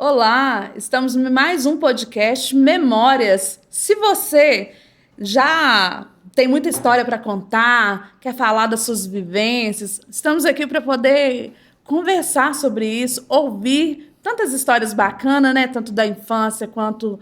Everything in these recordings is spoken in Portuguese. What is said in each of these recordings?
Olá, estamos em mais um podcast Memórias. Se você já tem muita história para contar, quer falar das suas vivências, estamos aqui para poder conversar sobre isso, ouvir tantas histórias bacanas, né? Tanto da infância quanto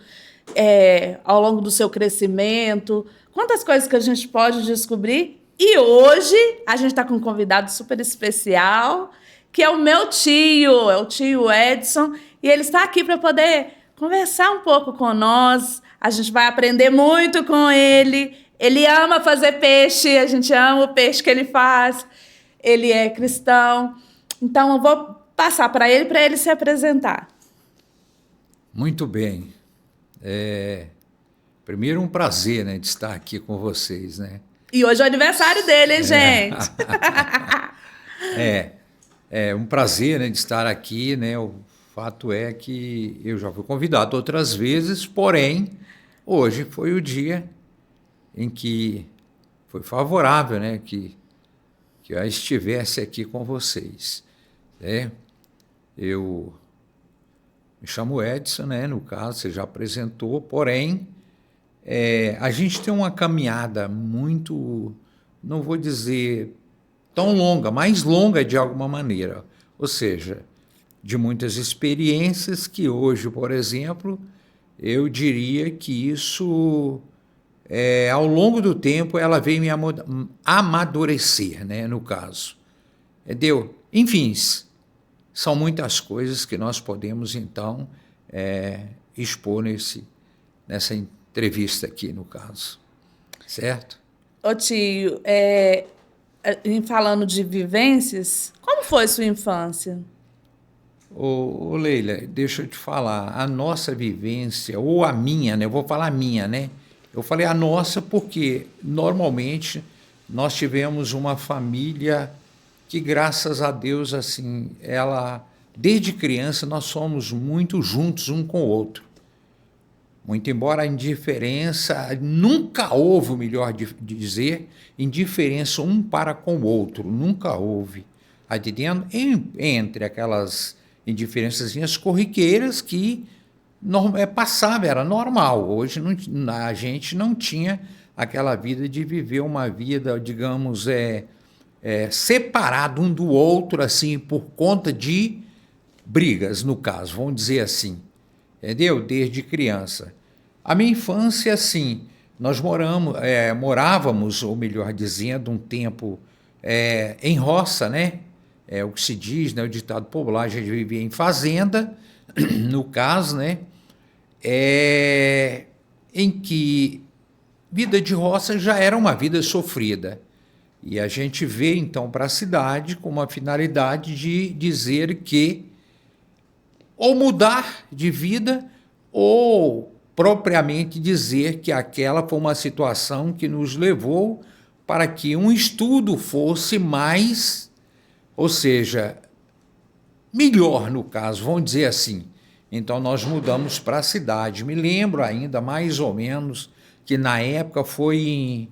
ao longo do seu crescimento, quantas coisas que a gente pode descobrir. E hoje a gente está com um convidado super especial, que é o meu tio, é o tio Edson, e ele está aqui para poder conversar um pouco com nós. A gente vai aprender muito com ele. Ele ama fazer peixe, a gente ama o peixe que ele faz. Ele é cristão. Então eu vou passar para ele se apresentar. Muito bem. Primeiro, um prazer, né, de estar aqui com vocês, né? E hoje é o aniversário dele, hein, gente? É um prazer, né, de estar aqui, né? O fato é que eu já fui convidado outras vezes, porém, hoje foi o dia em que foi favorável, né, que eu estivesse aqui com vocês, né? Eu me chamo Edson, né, no caso, você já apresentou, porém, a gente tem uma caminhada muito, não vou dizer tão longa, mais longa de alguma maneira, ou seja, de muitas experiências que hoje, por exemplo, eu diria que isso, ao longo do tempo, ela veio me amadurecer, né, no caso. Entendeu? Enfim, são muitas coisas que nós podemos, então, expor nessa entrevista aqui, no caso. Certo? Ô tio, falando de vivências, como foi sua infância? Ô Leila, deixa eu te falar, a nossa vivência, ou a minha, né? Eu vou falar a minha, né? Eu falei a nossa porque, normalmente, nós tivemos uma família que, graças a Deus, assim, desde criança, nós somos muito juntos um com o outro. Muito embora a indiferença, nunca houve, melhor de dizer, indiferença um para com o outro, nunca houve. Entendendo? Entre aquelas indiferençazinhas corriqueiras que passava, era normal. Hoje a gente não tinha aquela vida de viver uma vida, digamos, separado um do outro, assim, por conta de brigas, no caso, vamos dizer assim. Entendeu? Desde criança. A minha infância, assim, nós morávamos, ou melhor dizendo, um tempo em roça, né? É o que se diz, né? O ditado popular, a gente vivia em fazenda, no caso, né? Em que vida de roça já era uma vida sofrida. E a gente veio, então, para a cidade com uma finalidade de dizer que ou mudar de vida, ou propriamente dizer que aquela foi uma situação que nos levou para que um estudo fosse mais, ou seja, melhor no caso, vamos dizer assim. Então nós mudamos para a cidade. Me lembro ainda mais ou menos que na época foi em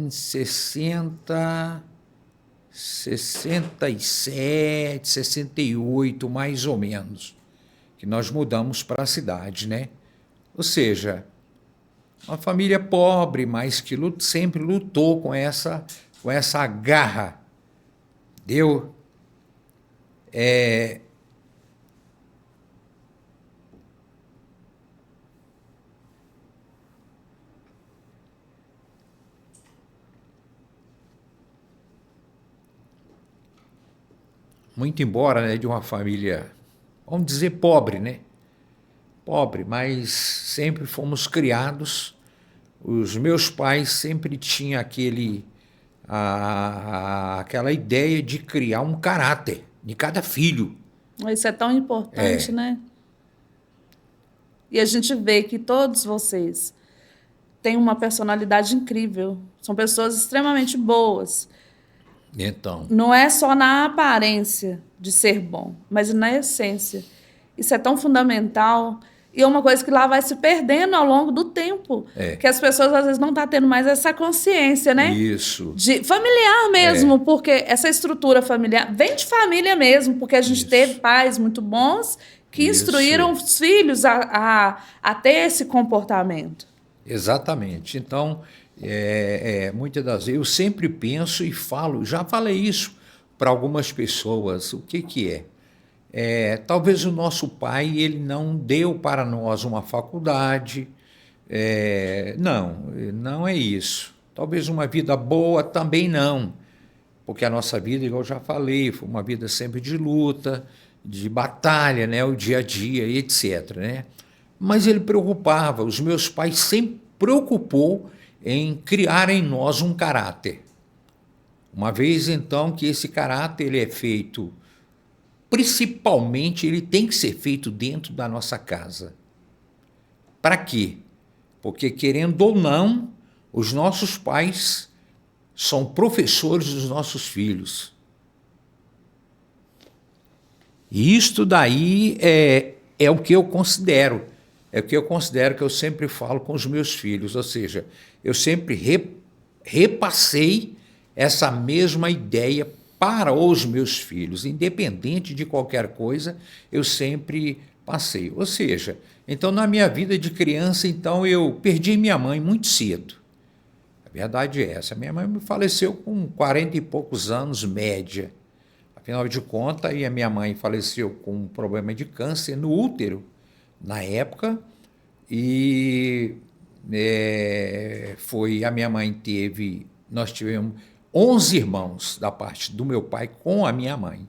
67, 68, mais ou menos, que nós mudamos para a cidade, né? Ou seja, uma família pobre, mas que sempre lutou com essa garra. Deu? Muito embora, né, de uma família, vamos dizer, pobre, né? Pobre, mas sempre fomos criados. Os meus pais sempre tinham aquela ideia de criar um caráter de cada filho. Isso é tão importante, né? E a gente vê que todos vocês têm uma personalidade incrível. São pessoas extremamente boas. Então, Não é só na aparência de ser bom, mas na essência. Isso é tão fundamental. E é uma coisa que lá vai se perdendo ao longo do tempo. É. Que as pessoas, às vezes, não estão tendo mais essa consciência, né? Isso. De familiar mesmo, porque essa estrutura familiar vem de família mesmo, porque a gente Isso. teve pais muito bons que Isso. instruíram os filhos a ter esse comportamento. Exatamente. Então, muitas das vezes, eu sempre penso e falo, já falei isso para algumas pessoas, o que é? Talvez o nosso pai ele não deu para nós uma faculdade, não é isso. Talvez uma vida boa também não, porque a nossa vida, igual eu já falei, foi uma vida sempre de luta, de batalha, né, o dia a dia, etc. Né? Mas ele preocupava, os meus pais sempre preocupou em criar em nós um caráter. Uma vez, então, que esse caráter ele é feito, principalmente, ele tem que ser feito dentro da nossa casa. Para quê? Porque, querendo ou não, os nossos pais são professores dos nossos filhos. E isto daí é o que eu considero. É o que eu considero que eu sempre falo com os meus filhos. Ou seja, eu sempre repassei essa mesma ideia para os meus filhos, independente de qualquer coisa, eu sempre passei. Ou seja, então na minha vida de criança, então eu perdi minha mãe muito cedo. A verdade é essa, minha mãe me faleceu com 40 e poucos anos, média. Afinal de contas, e a minha mãe faleceu com um problema de câncer no útero, na época, e a minha mãe nós tivemos 11 irmãos da parte do meu pai com a minha mãe.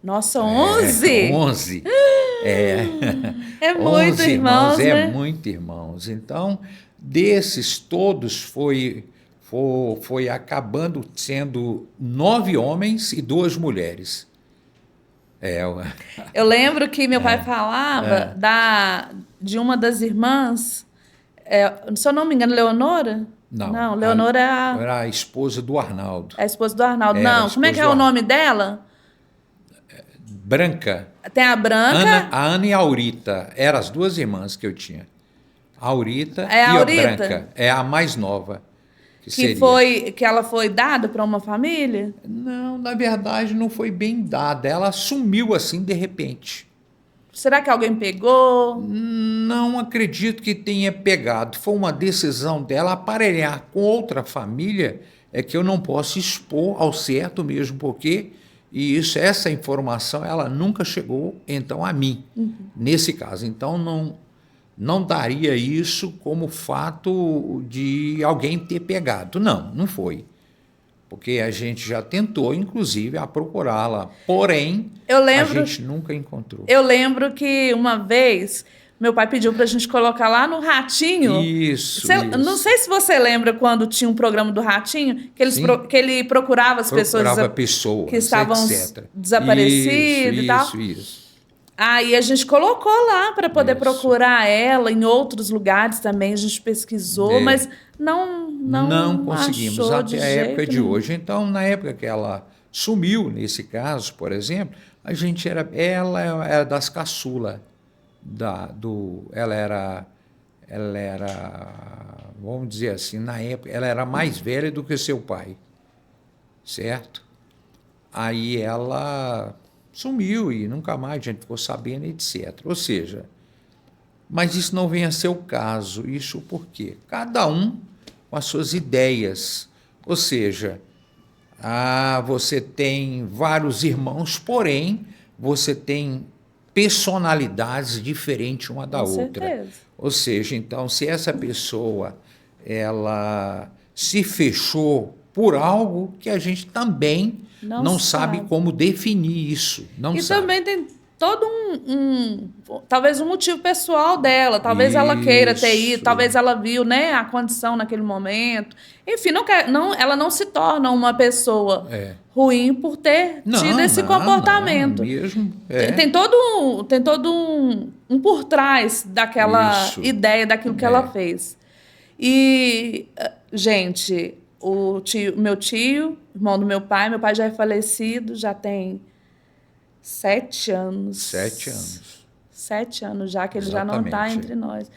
Nossa, 11? 11. É muito irmãos, né? É muito irmãos. Então, desses todos foi acabando sendo 9 homens e 2 mulheres. Eu lembro que meu pai falava de uma das irmãs, se eu não me engano, Leonora? Não, Leonora era a esposa do Arnaldo. É a esposa do Arnaldo. Não, como é que é o nome dela? Branca. Tem a Branca. A Ana e a Aurita. Eram as 2 irmãs que eu tinha. A Aurita e a Branca. É a mais nova. Que ela foi dada para uma família? Não, na verdade não foi bem dada. Ela sumiu assim de repente. Será que alguém pegou? Não acredito que tenha pegado. Foi uma decisão dela aparelhar com outra família, que eu não posso expor ao certo mesmo, porque essa informação ela nunca chegou então a mim, nesse caso. Então não daria isso como fato de alguém ter pegado. Não foi. Porque a gente já tentou, inclusive, a procurá-la. Porém, a gente nunca encontrou. Eu lembro que uma vez meu pai pediu para a gente colocar lá no Ratinho. Isso. Não sei se você lembra quando tinha um programa do Ratinho, que ele procurava as pessoas que estavam desaparecidas e tal. Isso. Aí a gente colocou lá para poder procurar ela em outros lugares também. A gente pesquisou, mas não conseguimos até a época de hoje. Então, na época que ela sumiu, nesse caso, por exemplo, ela era das caçula. Ela era, vamos dizer assim, na época, ela era mais velha do que seu pai, certo? Aí ela sumiu e nunca mais a gente ficou sabendo, etc. Ou seja, mas isso não vem a ser o caso. Isso por quê? Cada um com as suas ideias. Ou seja, você tem vários irmãos, porém, você tem personalidades diferentes uma da outra. Certeza. Ou seja, então, se essa pessoa ela se fechou por algo que a gente também não sabe como definir isso. Também tem todo talvez um motivo pessoal dela. Talvez ela queira ter ido, talvez ela viu, né, a condição naquele momento. Enfim, ela não se torna uma pessoa ruim por ter tido esse comportamento. Não, mesmo. Tem todo um por trás daquela ideia, daquilo que ela fez. E, gente, meu tio, irmão do meu pai já é falecido, já tem 7 anos. 7 anos. 7 anos já que ele já Exatamente. não está entre nós.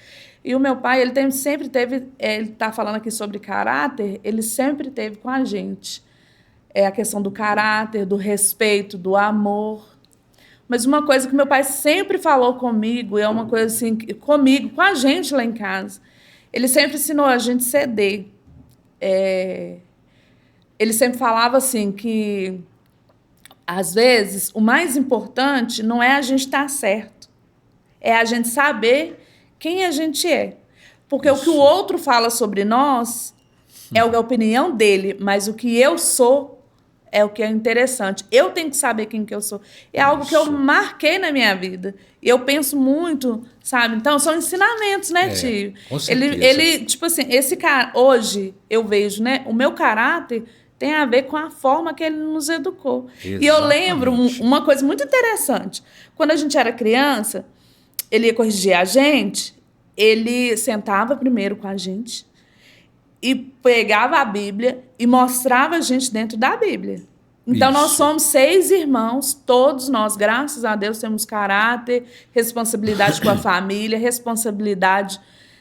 E o meu pai, sempre teve, ele está falando aqui sobre caráter, ele sempre teve com a gente. A questão do caráter, do respeito, do amor. Mas uma coisa que meu pai sempre falou comigo, é uma coisa assim, comigo, com a gente lá em casa, ele sempre ensinou a gente a ceder. Ele sempre falava assim que, às vezes, o mais importante não é a gente estar certo, é a gente saber quem a gente é. Porque o que o outro fala sobre nós é a opinião dele, mas o que eu sou é o que é interessante. Eu tenho que saber quem que eu sou. É algo que eu marquei na minha vida. E eu penso muito, sabe? Então, são ensinamentos, né, tio? Com certeza. Ele, tipo assim, esse cara, hoje, eu vejo, né? O meu caráter tem a ver com a forma que ele nos educou. Exatamente. E eu lembro uma coisa muito interessante. Quando a gente era criança, ele ia corrigir a gente, ele sentava primeiro com a gente e pegava a Bíblia e mostrava a gente dentro da Bíblia. Então, nós somos 6 irmãos, todos nós, graças a Deus, temos caráter, responsabilidade com a família, responsabilidade,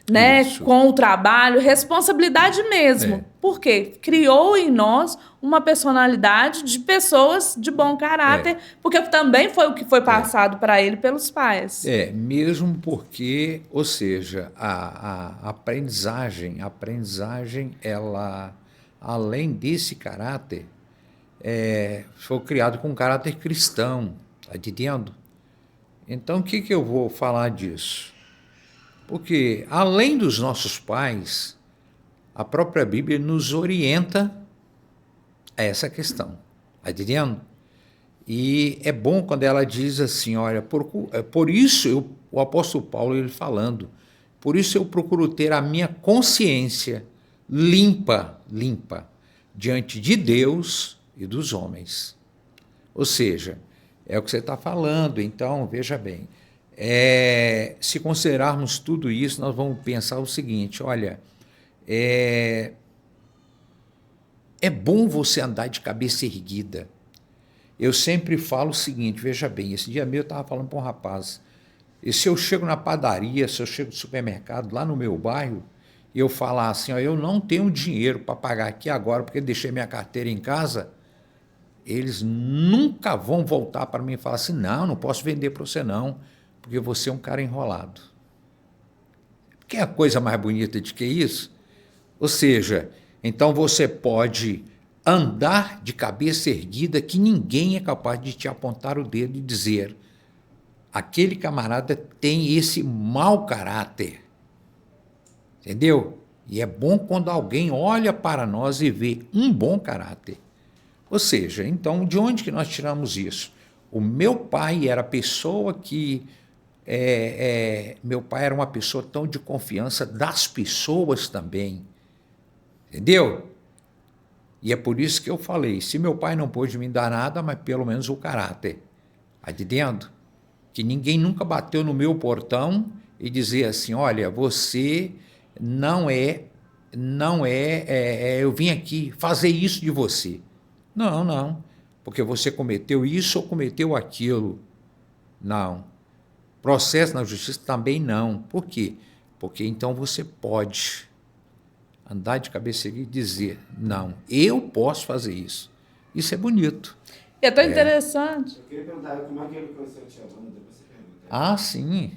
né, com o trabalho, responsabilidade mesmo. Por quê? Criou em nós uma personalidade de pessoas de bom caráter, porque também foi o que foi passado para ele pelos pais. Mesmo porque, ou seja, a aprendizagem, ela, além desse caráter, foi criado com um caráter cristão, tá entendendo? Então, o que eu vou falar disso? Porque, além dos nossos pais, a própria Bíblia nos orienta a essa questão, tá entendendo? E é bom quando ela diz assim, olha, por isso, o apóstolo Paulo, ele falando, por isso eu procuro ter a minha consciência limpa, diante de Deus e dos homens. Ou seja, é o que você está falando, então, veja bem, se considerarmos tudo isso, nós vamos pensar o seguinte, olha, é bom você andar de cabeça erguida. Eu sempre falo o seguinte, veja bem, esse dia mesmo eu estava falando para um rapaz, e se eu chego na padaria, se eu chego no supermercado, lá no meu bairro, e eu falar assim, ó, eu não tenho dinheiro para pagar aqui agora, porque deixei minha carteira em casa, eles nunca vão voltar para mim e falar assim, não posso vender para você não, porque você é um cara enrolado. Quer a coisa mais bonita de que isso? Ou seja, então você pode andar de cabeça erguida que ninguém é capaz de te apontar o dedo e dizer aquele camarada tem esse mau caráter. Entendeu? E é bom quando alguém olha para nós e vê um bom caráter. Ou seja, então, de onde que nós tiramos isso? O meu pai era a pessoa que... meu pai era uma pessoa tão de confiança das pessoas também. Entendeu? E é por isso que eu falei, se meu pai não pôde me dar nada, mas pelo menos o caráter. Aí de dentro, que ninguém nunca bateu no meu portão e dizia assim, olha, você não eu vim aqui fazer isso de você. Não, porque você cometeu isso ou cometeu aquilo. Não. Processo na justiça também não. Por quê? Porque então você pode andar de cabeça erguida e dizer, não, eu posso fazer isso. Isso é bonito. É tão interessante. Eu queria perguntar como é que ele conheceu a tia Wanda, depois você pergunta. Ah, sim.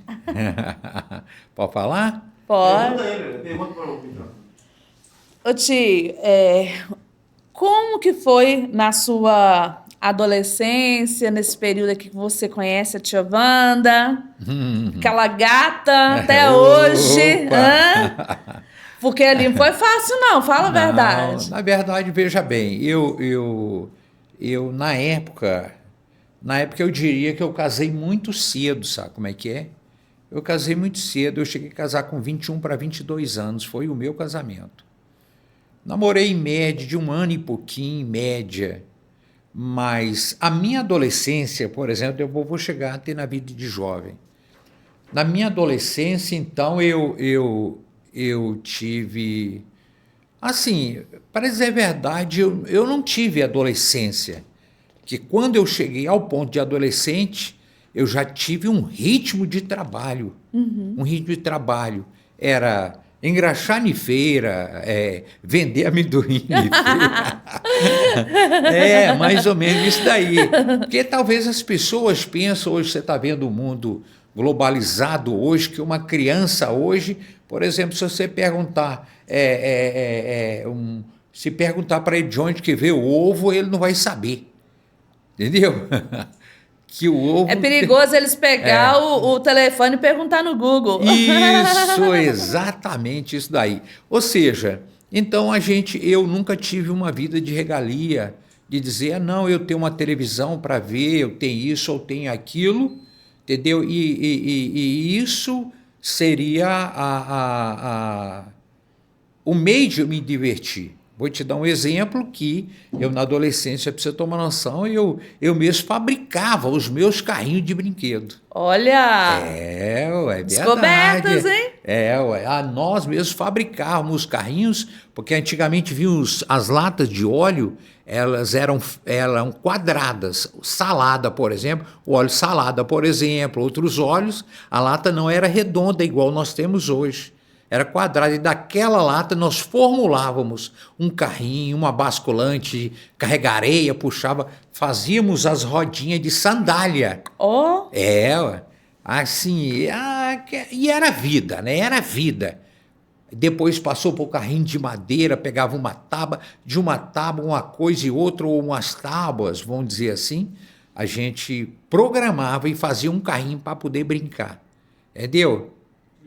Pode falar? Pode. Pergunta para o microfone. Ô tio, como que foi na sua adolescência, nesse período aqui que você conhece a tia Wanda? Aquela gata até hoje. Porque ali não foi fácil, não. Fala a verdade. Na verdade, veja bem, eu na época eu diria que eu casei muito cedo, sabe como é que é? Eu casei muito cedo, eu cheguei a casar com 21 para 22 anos, foi o meu casamento. Namorei em média de 1 ano e pouquinho, em média, mas a minha adolescência, por exemplo, eu vou chegar até na vida de jovem. Na minha adolescência, então, eu tive... Assim, para dizer a verdade, eu não tive adolescência, que quando eu cheguei ao ponto de adolescente, eu já tive um ritmo de trabalho. Um ritmo de trabalho. Era engraxar em feira, vender amendoim em feira. Mais ou menos isso daí. Porque talvez as pessoas pensam, hoje você está vendo o mundo globalizado hoje, que uma criança hoje, por exemplo, se você perguntar, se perguntar para ele de onde que veio o ovo, ele não vai saber. Entendeu? Que o ovo... É perigoso eles pegar o telefone e perguntar no Google. Isso, exatamente isso daí. Ou seja, então eu nunca tive uma vida de regalia, de dizer, não, eu tenho uma televisão para ver, eu tenho isso, eu tenho aquilo, entendeu? E isso seria o meio de eu me divertir. Vou te dar um exemplo que eu, na adolescência, para você tomar noção, eu mesmo fabricava os meus carrinhos de brinquedo. Olha! É verdade. Descobertas, hein? Nós mesmos fabricávamos os carrinhos, porque antigamente as latas de óleo, elas eram quadradas. Salada, por exemplo, o óleo salada, por exemplo, outros óleos, a lata não era redonda igual nós temos hoje. Era quadrada, e daquela lata nós formulávamos um carrinho, uma basculante, carregar areia, puxava, fazíamos as rodinhas de sandália. Assim, e era vida, né? Era vida. Depois passou para o carrinho de madeira, pegava uma tábua, de uma tábua uma coisa e outra, ou umas tábuas, vamos dizer assim, a gente programava e fazia um carrinho para poder brincar. Entendeu?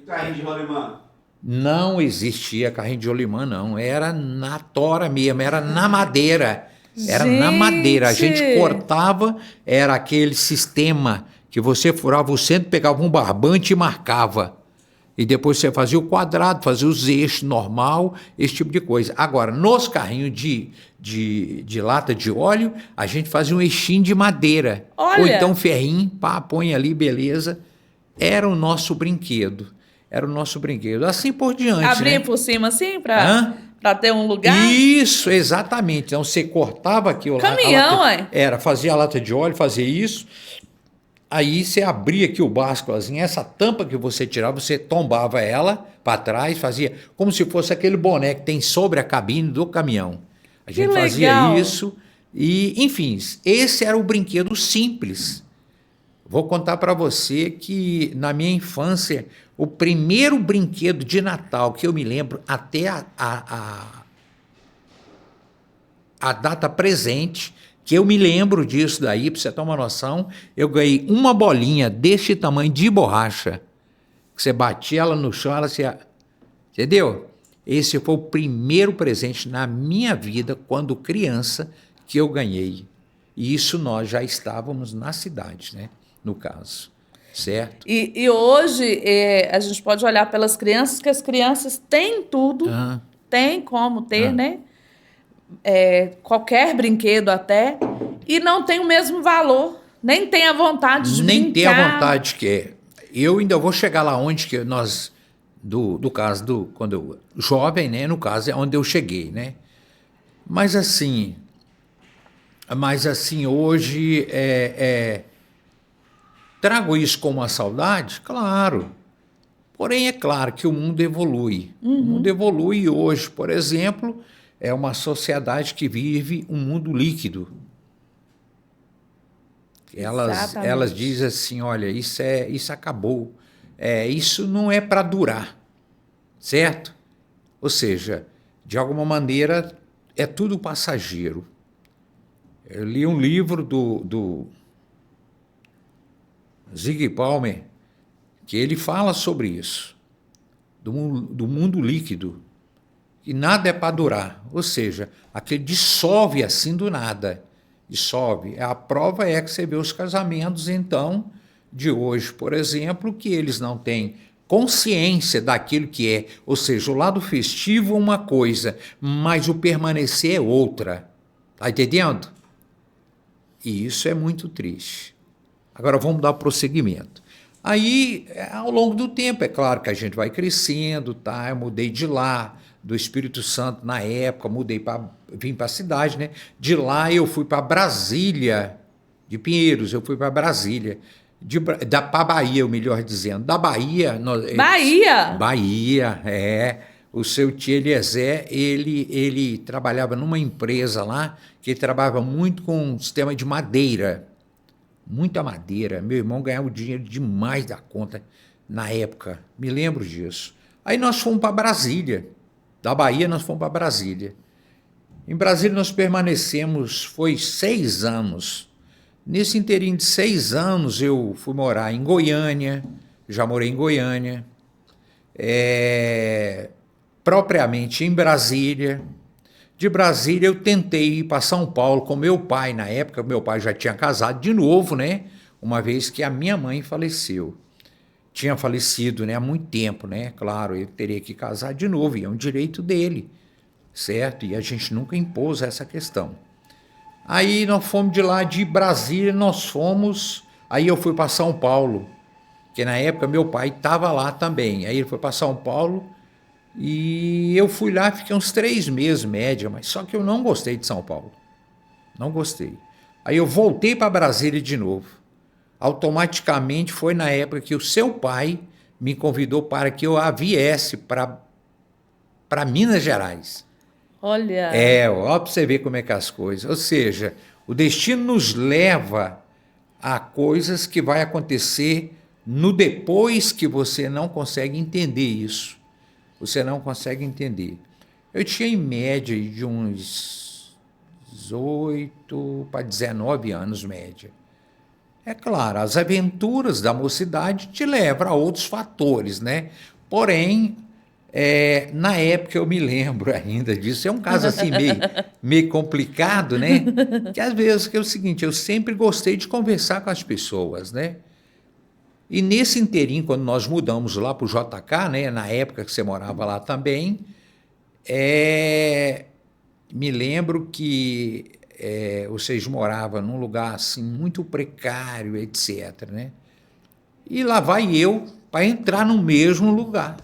E carrinho de rolimã? Não existia carrinho de rolimã, não. Era na tora mesmo, era na madeira. Era na madeira. A gente cortava, era aquele sistema que você furava o centro, pegava um barbante e marcava. E depois você fazia o quadrado, fazia os eixos normal, esse tipo de coisa. Agora, nos carrinhos de lata de óleo, a gente fazia um eixinho de madeira. Olha. Ou então ferrinho, põe ali, beleza. Era o nosso brinquedo. Assim por diante. Abria, né? por cima assim, para ter um lugar? Isso, exatamente. Então você cortava aqui Caminhão, fazia a lata de óleo, fazia isso. Aí você abria aqui o basco, assim, essa tampa que você tirava, você tombava ela para trás, fazia como se fosse aquele boné que tem sobre a cabine do caminhão. A gente fazia isso e, enfim, esse era o brinquedo simples. Vou contar para você que, na minha infância, o primeiro brinquedo de Natal que eu me lembro até a data presente, que eu me lembro disso daí, para você ter uma noção, eu ganhei uma bolinha desse tamanho de borracha, que você batia ela no chão, ela se... Entendeu? Esse foi o primeiro presente na minha vida, quando criança, que eu ganhei. E isso nós já estávamos na cidade, né? No caso, certo? E hoje a gente pode olhar pelas crianças, que as crianças têm tudo, têm como ter, né? Qualquer brinquedo até, e não tem o mesmo valor, nem tem a vontade de brincar. Nem tem a vontade que é. Eu ainda vou chegar lá onde que nós, do caso quando eu jovem, né? No caso é onde eu cheguei, né? Mas assim hoje trago isso como uma saudade? Claro. Porém, é claro que o mundo evolui. O mundo evolui hoje, por exemplo, é uma sociedade que vive um mundo líquido. Elas dizem assim, olha, isso acabou. Isso não é para durar, certo? Ou seja, de alguma maneira, é tudo passageiro. Eu li um livro do Zig Palmer, que ele fala sobre isso, do mundo líquido, que nada é para durar, ou seja, aquele dissolve assim do nada, dissolve. A prova é que você vê os casamentos, então, de hoje, por exemplo, que eles não têm consciência daquilo que é, ou seja, o lado festivo é uma coisa, mas o permanecer é outra, tá entendendo? E isso é muito triste. Agora vamos dar prosseguimento. Aí, ao longo do tempo, é claro que a gente vai crescendo, tá? Eu mudei de lá, do Espírito Santo na época, vim para a cidade, né? De lá eu fui para Brasília, de Pinheiros, eu fui para Brasília. Para Bahia, melhor dizendo. Da Bahia... Bahia? Bahia, O seu tio Eliezer, ele trabalhava numa empresa lá, que ele trabalhava muito com sistema de madeira. Muita madeira. Meu irmão ganhava dinheiro demais da conta na época. Me lembro disso. Aí nós fomos para Brasília. Da Bahia, nós fomos para Brasília. Em Brasília, nós permanecemos, foi 6 anos. Nesse inteirinho de 6 anos, eu fui morar em Goiânia, já morei em Goiânia, propriamente em Brasília. De Brasília, eu tentei ir para São Paulo com meu pai, na época, meu pai já tinha casado de novo, né? Uma vez que a minha mãe faleceu. Tinha falecido, né, há muito tempo, né? Claro, ele teria que casar de novo, e é um direito dele, certo? E a gente nunca impôs essa questão. Aí nós fomos de lá, de Brasília, aí eu fui para São Paulo, que na época meu pai estava lá também. Aí ele foi para São Paulo e eu fui lá, fiquei uns 3 meses, média, mas só que eu não gostei de São Paulo. Não gostei. Aí eu voltei para Brasília de novo. Automaticamente foi na época que o seu pai me convidou para que eu viesse para Minas Gerais. Olha. Ó, para você ver como é que é as coisas. Ou seja, o destino nos leva a coisas que vai acontecer no depois que você não consegue entender isso. Você não consegue entender. Eu tinha em média de uns 18 para 19 anos, média. É claro, as aventuras da mocidade te levam a outros fatores, né? Porém, na época eu me lembro ainda disso. É um caso assim meio complicado, né? Que às vezes que é o seguinte, eu sempre gostei de conversar com as pessoas, né? E nesse inteirinho, quando nós mudamos lá para o JK, né? Na época que você morava lá também, me lembro que vocês moravam num lugar assim muito precário, etc., né? E lá vai eu para entrar no mesmo lugar.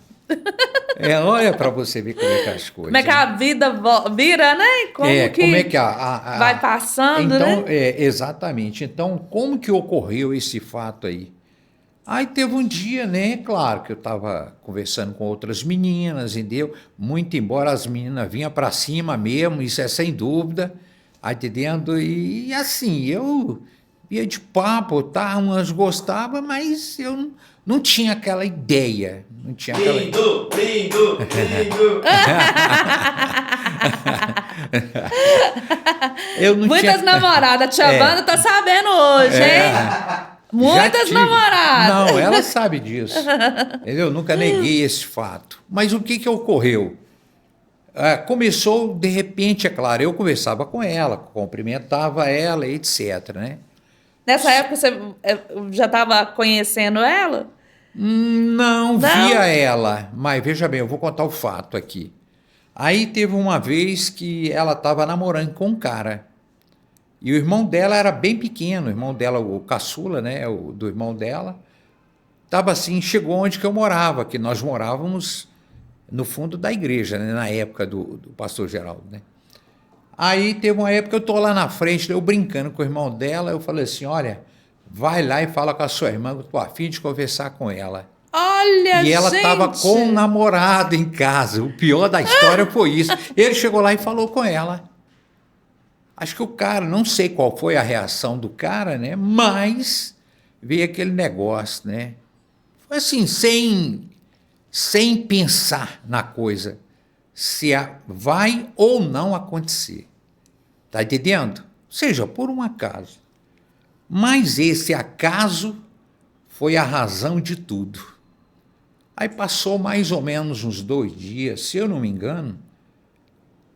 Olha para você ver como é que as coisas. Como é que a vida vira, né? Como é que vai passando, então, né? Exatamente. Então, como que ocorreu esse fato aí? Aí teve um dia, né? Claro que eu estava conversando com outras meninas, entendeu? Muito embora as meninas vinham para cima mesmo, isso é sem dúvida, entendendo? E assim, eu ia de papo, tá? Umas gostavam, mas eu não tinha aquela ideia. Não tinha aquela... Lindo! Eu não Muitas tinha... namoradas. Tia Wanda tá sabendo hoje, hein? Muitas namoradas. Não, ela sabe disso. Eu nunca neguei esse fato. Mas o que ocorreu? Começou, de repente, é claro, eu conversava com ela, cumprimentava ela, etc., né? Nessa época você já estava conhecendo ela? Não via ela, mas veja bem, eu vou contar o fato aqui. Aí teve uma vez que ela estava namorando com um cara. E o irmão dela era bem pequeno, o irmão dela, o caçula, né, do irmão dela, estava assim, chegou onde que eu morava, que nós morávamos no fundo da igreja, né, na época do pastor Geraldo, né. Aí teve uma época que eu estou lá na frente, eu brincando com o irmão dela, eu falei assim, olha, vai lá e fala com a sua irmã, que eu estou a fim de conversar com ela. Olha, e ela estava com um namorado em casa, o pior da história foi isso. Ele chegou lá e falou com ela. Acho que o cara, não sei qual foi a reação do cara, né? Mas veio aquele negócio, né? Foi assim, sem pensar na coisa, se vai ou não acontecer. Tá entendendo? Seja por um acaso. Mas esse acaso foi a razão de tudo. Aí passou mais ou menos uns 2 dias, se eu não me engano,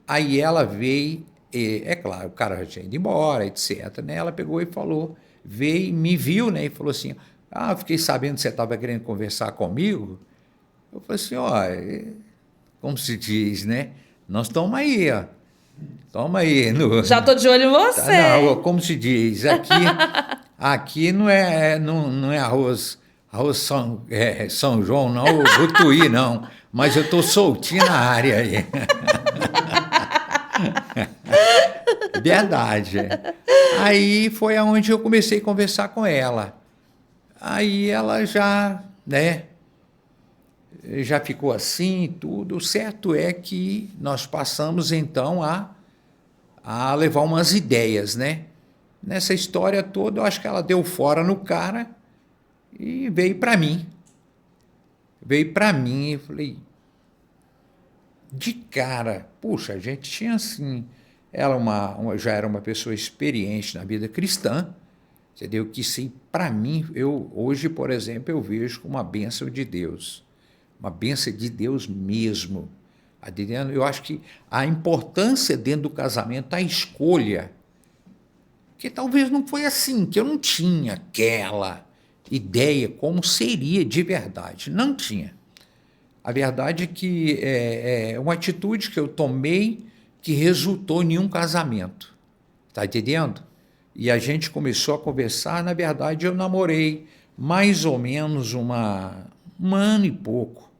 aí ela veio. É claro, o cara já tinha ido embora, etc., né? Ela pegou e falou, veio, me viu, né? E falou assim, eu fiquei sabendo que você estava querendo conversar comigo. Eu falei assim, como se diz, né? Nós estamos aí, ó. Estamos aí. Já estou de olho em você. Não, como se diz, aqui não é arroz São João, não, o Butuí, não. Mas eu estou soltinho na área aí. Verdade. Aí foi aonde eu comecei a conversar com ela. Aí ela já, né, já ficou assim e tudo. O certo é que nós passamos, então, a levar umas ideias, né? Nessa história toda, eu acho que ela deu fora no cara e veio para mim. Veio para mim e falei, de cara, puxa, a gente tinha assim, ela já era uma pessoa experiente na vida cristã, entendeu? Que sim, para mim, hoje, por exemplo, eu vejo como uma bênção de Deus, uma bênção de Deus mesmo. Adriano, eu acho que a importância dentro do casamento, a escolha, que talvez não foi assim, que eu não tinha aquela ideia como seria de verdade, não tinha. A verdade é que é uma atitude que eu tomei que resultou em um casamento, está entendendo? E a gente começou a conversar, na verdade eu namorei mais ou menos um ano e pouco.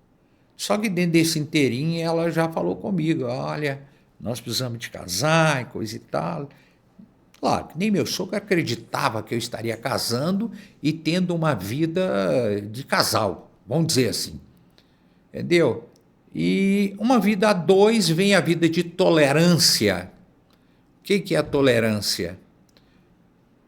Só que dentro desse inteirinho ela já falou comigo, olha, nós precisamos de casar e coisa e tal. Claro, nem meu sogro acreditava que eu estaria casando e tendo uma vida de casal, vamos dizer assim. Entendeu? E uma vida a dois vem a vida de tolerância. O que é a tolerância?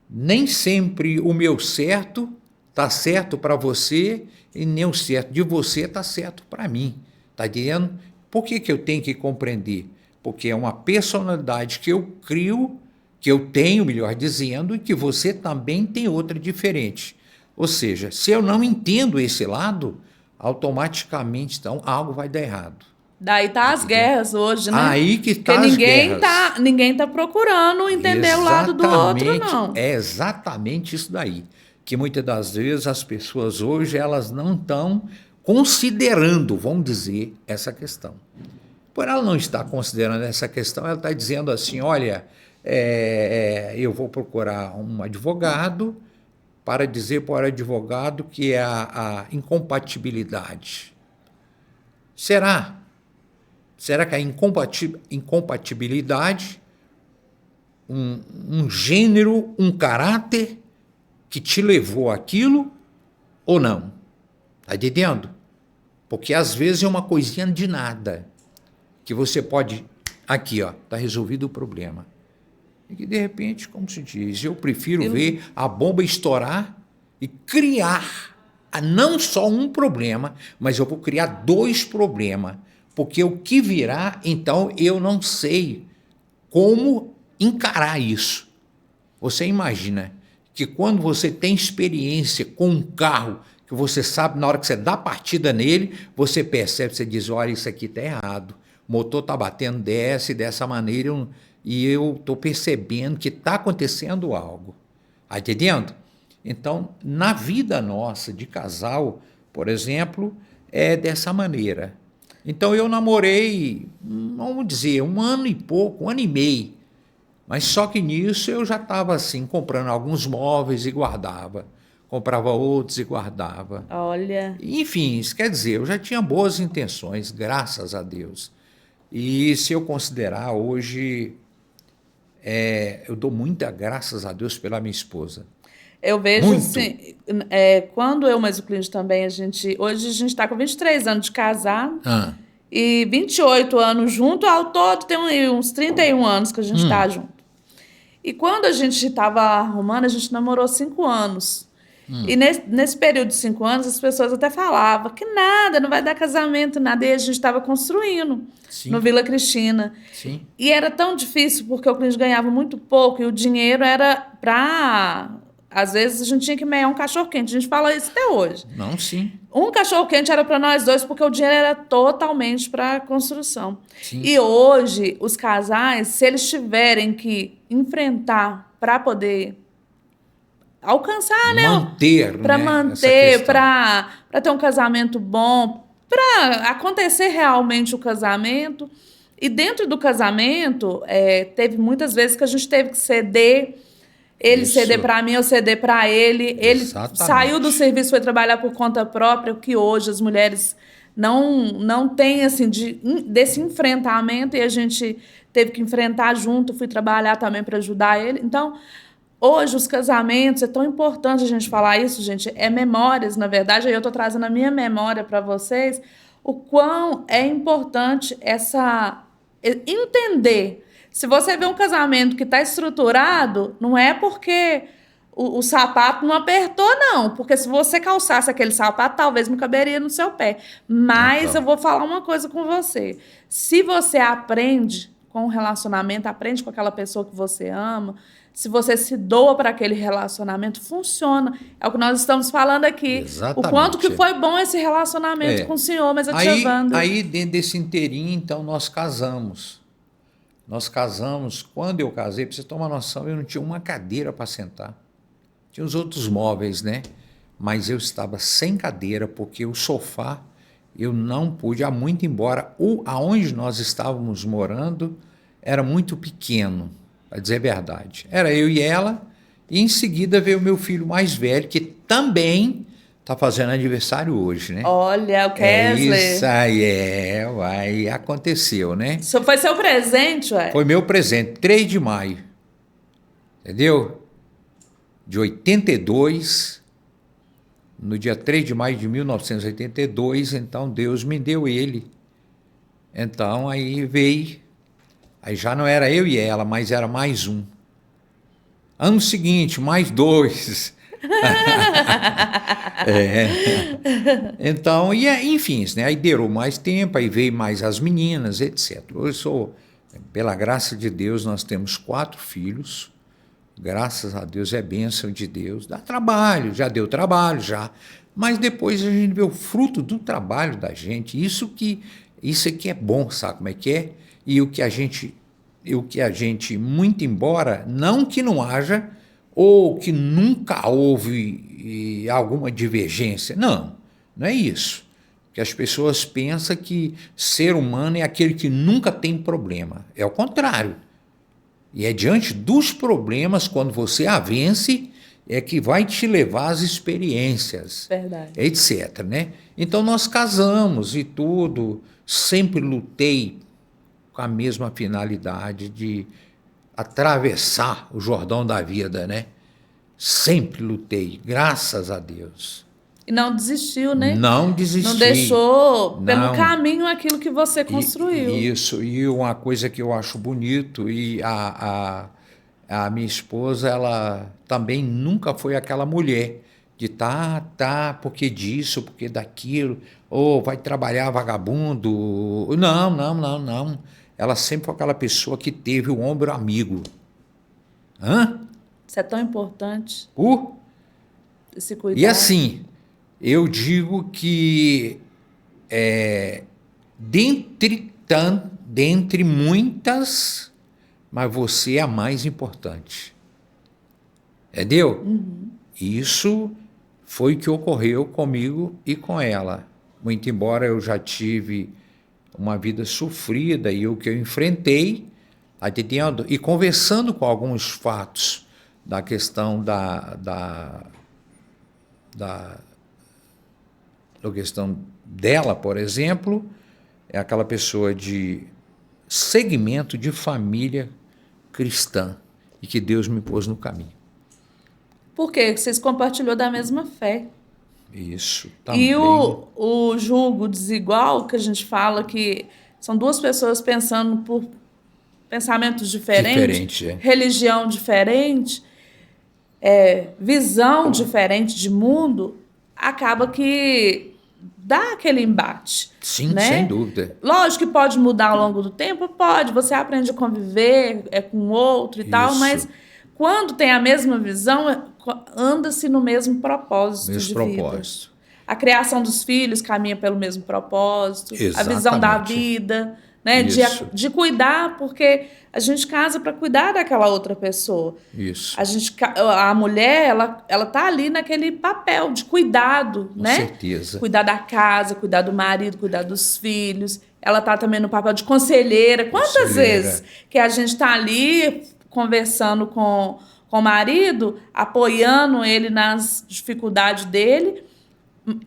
Nem sempre o meu certo está certo para você e nem o certo de você está certo para mim. Está entendendo? Por que eu tenho que compreender? Porque é uma personalidade que eu crio, que eu tenho, melhor dizendo, e que você também tem outra diferente. Ou seja, se eu não entendo esse lado, automaticamente, então, algo vai dar errado. Daí tá as guerras hoje, né? Aí que tá Porque as guerras. ninguém tá procurando entender o lado do outro, não. É exatamente isso daí. Que muitas das vezes as pessoas hoje, elas não estão considerando, vamos dizer, essa questão. Por ela não estar considerando essa questão, ela está dizendo assim, olha, eu vou procurar um advogado para dizer para o advogado que é a incompatibilidade. Será que a incompatibilidade, um gênero, um caráter que te levou àquilo ou não? Está entendendo? Porque às vezes é uma coisinha de nada que você pode... Aqui, ó, está resolvido o problema. E que, de repente, como se diz, eu prefiro ver a bomba estourar e criar não só um problema, mas eu vou criar 2 problemas, porque o que virá, então, eu não sei como encarar isso. Você imagina que quando você tem experiência com um carro, que você sabe, na hora que você dá partida nele, você percebe, você diz, olha, isso aqui está errado, o motor está batendo dessa maneira, e eu estou percebendo que está acontecendo algo. Está entendendo? Então, na vida nossa de casal, por exemplo, é dessa maneira. Então, eu namorei, vamos dizer, 1 ano e pouco, 1 ano e meio. Mas só que nisso eu já estava assim, comprando alguns móveis e guardava. Comprava outros e guardava. Olha. Enfim, isso quer dizer, eu já tinha boas intenções, graças a Deus. E se eu considerar hoje... eu dou muitas graças a Deus pela minha esposa. Eu vejo Muito. assim, quando eu, mas o Clínio também, hoje a gente está com 23 anos de casado e 28 anos junto, ao todo tem uns 31 anos que a gente está junto. E quando a gente estava arrumando, a gente namorou 5 anos. E nesse período de 5 anos, as pessoas até falavam que nada, não vai dar casamento, nada. E a gente estava construindo no Vila Cristina. Sim. E era tão difícil, porque o cliente ganhava muito pouco e o dinheiro era para... Às vezes a gente tinha que meiar um cachorro-quente. A gente fala isso até hoje. Não, sim. Um cachorro-quente era para nós 2, porque o dinheiro era totalmente para a construção. Sim. E hoje, os casais, se eles tiverem que enfrentar para poder... alcançar, né? Manter, para manter, para ter um casamento bom, para acontecer realmente o casamento. E dentro do casamento, teve muitas vezes que a gente teve que ceder, ele ceder para mim, eu ceder para ele. Ele saiu do serviço, foi trabalhar por conta própria, o que hoje as mulheres não têm, assim, desse enfrentamento, e a gente teve que enfrentar junto, fui trabalhar também para ajudar ele. Então, Hoje, os casamentos, é tão importante a gente falar isso, gente, é memórias, na verdade, aí eu estou trazendo a minha memória para vocês, o quão é importante entender. Se você vê um casamento que está estruturado, não é porque o sapato não apertou, não, porque se você calçasse aquele sapato, talvez não caberia no seu pé. Mas Então, eu vou falar uma coisa com você. Se você aprende com o relacionamento, aprende com aquela pessoa que você ama, se você se doa para aquele relacionamento, funciona. É o que nós estamos falando aqui. O quanto que exatamente. foi bom esse relacionamento É. com o senhor, mas eu te Aí, Evandro. aí, dentro desse inteirinho, então, nós casamos. Nós casamos, quando eu casei, para você tomar noção, eu não tinha uma cadeira para sentar. Tinha os outros móveis, né? Mas eu estava sem cadeira, porque o sofá eu não pude, muito embora aonde nós estávamos morando era muito pequeno, para dizer a verdade. Era eu e ela, e em seguida veio o meu filho mais velho, que também está fazendo aniversário hoje, né? Olha, o É Kessler. isso aí, aí aconteceu, né? Isso foi seu presente, ué? Foi meu presente, 3 de maio, entendeu? De 82, no dia 3 de maio de 1982, então Deus me deu ele. Então aí veio, aí já não era eu e ela, mas era mais um. Ano seguinte, mais 2. Então, enfim, né? Aí durou mais tempo, aí veio mais as meninas, etc. Hoje pela graça de Deus, nós temos 4 filhos. Graças a Deus, é bênção de Deus. Dá trabalho, já deu trabalho, já. Mas depois a gente vê o fruto do trabalho da gente. Isso aqui é bom, sabe como é que é? E o que a gente, muito embora, não que não haja, ou que nunca houve alguma divergência. Não é isso. Que as pessoas pensam que ser humano é aquele que nunca tem problema. É o contrário. E é diante dos problemas, quando você a vence, é que vai te levar às experiências, Verdade. etc. Né? Então nós casamos e tudo, sempre lutei com a mesma finalidade de atravessar o Jordão da vida, né? Sempre lutei, graças a Deus. E não desistiu, né? Não desisti. Não deixou pelo Não. caminho aquilo que você construiu. Isso, e uma coisa que eu acho bonito, e a minha esposa, ela também nunca foi aquela mulher de porque disso, porque daquilo, ou vai trabalhar vagabundo. Não. Ela sempre foi aquela pessoa que teve o ombro amigo. Isso é tão importante, esse E cuidado. assim, eu digo que dentre muitas, mas você é a mais importante. Entendeu? Uhum. Isso foi o que ocorreu comigo e com ela. Muito embora eu já tive uma vida sofrida e o que eu enfrentei, e conversando com alguns fatos da questão da questão dela, por exemplo, é aquela pessoa de segmento de família cristã e que Deus me pôs no caminho. Por quê? Vocês compartilhou da mesma fé. Isso também. E o julgo desigual, que a gente fala que são duas pessoas pensando por pensamentos diferentes, religião diferente, visão diferente de mundo, acaba que dá aquele embate. Sim, né? Sem dúvida. Lógico que pode mudar ao longo do tempo, pode. Você aprende a conviver com o outro e tal, mas quando tem a mesma visão, anda-se no mesmo propósito de vida. A criação dos filhos caminha pelo mesmo propósito. Exatamente. A visão da vida, né? De cuidar, porque a gente casa para cuidar daquela outra pessoa. Isso. A mulher, ela tá ali naquele papel de cuidado, né? Com certeza. Cuidar da casa, cuidar do marido, cuidar dos filhos. Ela tá também no papel de conselheira. Quantas vezes que a gente tá ali conversando com o marido, apoiando ele nas dificuldades dele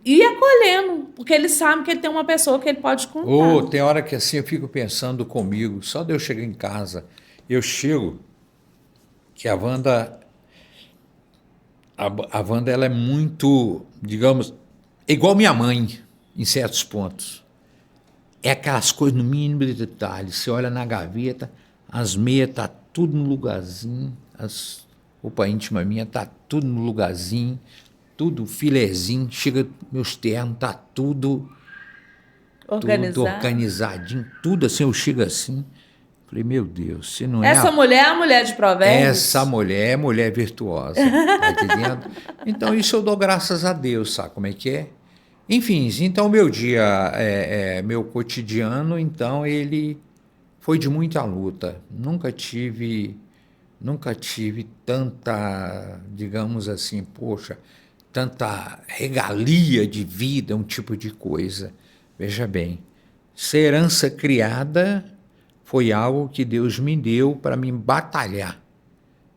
e acolhendo, porque ele sabe que ele tem uma pessoa que ele pode contar. Tem hora que assim eu fico pensando comigo, só de eu chegar em casa, eu chego, que a Wanda, A Wanda, ela é muito, digamos, igual minha mãe, em certos pontos. É aquelas coisas no mínimo de detalhes. Você olha na gaveta, as meias tá tudo no lugarzinho, as roupa íntima minha tá tudo no lugarzinho, tudo filezinho, chega meus ternos, tá tudo organizadinho, tudo assim, eu chego assim, falei, meu Deus, se não é... Essa mulher é a mulher de Provérbios? Essa mulher é mulher virtuosa, tá entendendo? Então isso eu dou graças a Deus, sabe como é que é? Enfim, então meu dia, meu cotidiano, então ele foi de muita luta. Nunca tive tanta, digamos assim, poxa, tanta regalia de vida, um tipo de coisa. Veja bem, ser herança criada foi algo que Deus me deu para me batalhar.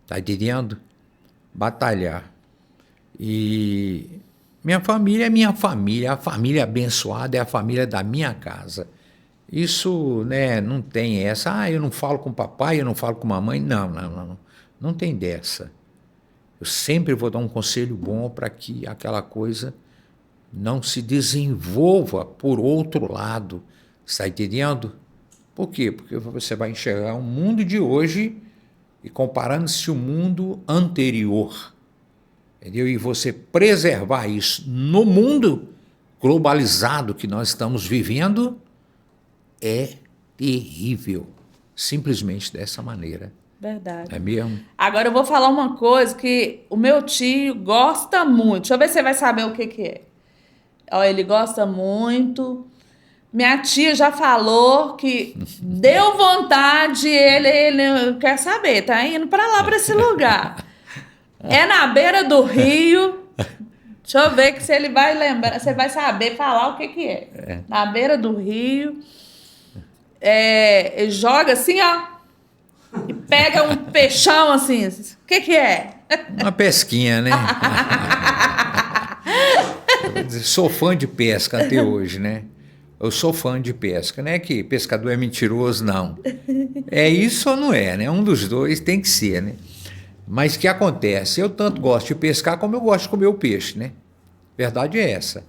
Tá entendendo? Batalhar. E minha família é minha família, a família abençoada é a família da minha casa. Isso, né, não tem essa, eu não falo com o papai, eu não falo com a mamãe, não tem dessa. Eu sempre vou dar um conselho bom para que aquela coisa não se desenvolva por outro lado, está entendendo? Por quê? Porque você vai enxergar o mundo de hoje e comparando-se ao mundo anterior. Entendeu? E você preservar isso no mundo globalizado que nós estamos vivendo é terrível. Simplesmente dessa maneira. Verdade. É mesmo? Agora eu vou falar uma coisa que o meu tio gosta muito. Deixa eu ver se você vai saber o que é. Ó, ele gosta muito. Minha tia já falou que deu vontade, ele quer saber, tá indo para lá, para esse lugar. É na beira do rio. Deixa eu ver que se ele vai lembrar, você vai saber falar o que é. Na beira do rio. Ele joga assim, ó. E pega um peixão assim. O que é? Uma pesquinha, né? Sou fã de pesca até hoje, né? Eu sou fã de pesca, não é que pescador é mentiroso, não. É isso ou não é, né? Um dos dois tem que ser, né? Mas o que acontece? Eu tanto gosto de pescar como eu gosto de comer o peixe, né? Verdade é essa.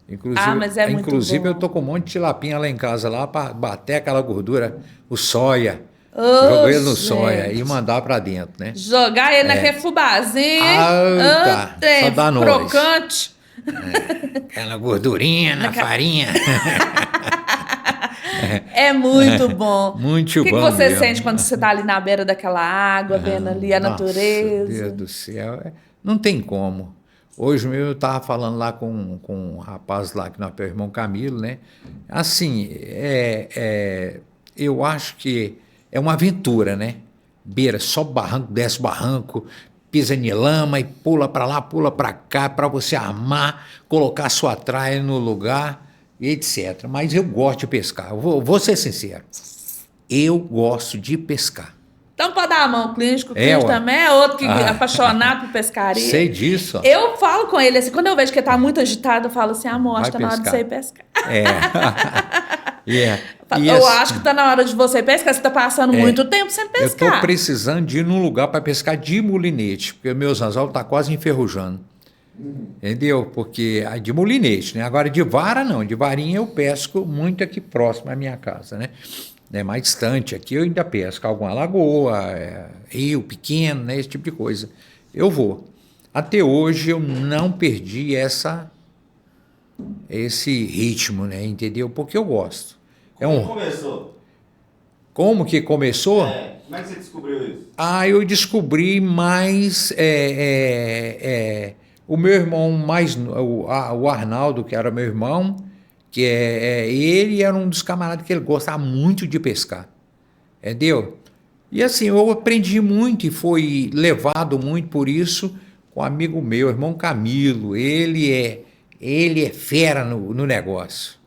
Inclusive, mas é muito bom. Eu tô com um monte de tilapinha lá em casa lá para bater aquela gordura, o soia. Oh, jogar ele no soia e mandar para dentro, né? Jogar ele naquele fubazinho. Tá. Só dá nós. Crocante. Aquela gordurinha na farinha. É muito bom. Muito bom. O que você mesmo. sente quando você está ali na beira daquela água, vendo ali a natureza? Meu Deus do céu. Não tem como. Hoje mesmo eu estava falando lá com um rapaz lá, que não é meu irmão Camilo, né? Assim, eu acho que é uma aventura, né? Beira, sobe barranco, desce barranco, pisa em lama e pula para lá, pula para cá, para você armar, colocar sua traia no lugar, etc. Mas eu gosto de pescar, eu vou ser sincero, eu gosto de pescar. Então pode dar a mão, o clínico também é outro que é apaixonado por pescaria. Sei disso. Eu falo com ele, assim, quando eu vejo que ele está muito agitado, eu falo assim, amor, acho que está na hora de você ir pescar. Eu acho que está na hora de você pescar, você está passando muito tempo sem pescar. Eu estou precisando de ir num lugar para pescar de molinete, porque meus anzóis estão quase enferrujando. Entendeu? Porque de molinete, né? Agora de vara não, de varinha eu pesco muito aqui próximo à minha casa, né? Mais distante aqui eu ainda pesco alguma lagoa, rio pequeno, né? Esse tipo de coisa. Eu vou. Até hoje eu não perdi esse ritmo, né? Entendeu? Porque eu gosto. Como começou? Como que começou? Como é que você descobriu isso? Eu descobri mais o meu irmão o Arnaldo, que era meu irmão, que ele era um dos camaradas que ele gostava muito de pescar. Entendeu? E assim, eu aprendi muito e fui levado muito por isso com um amigo meu, irmão Camilo. Ele é fera no negócio.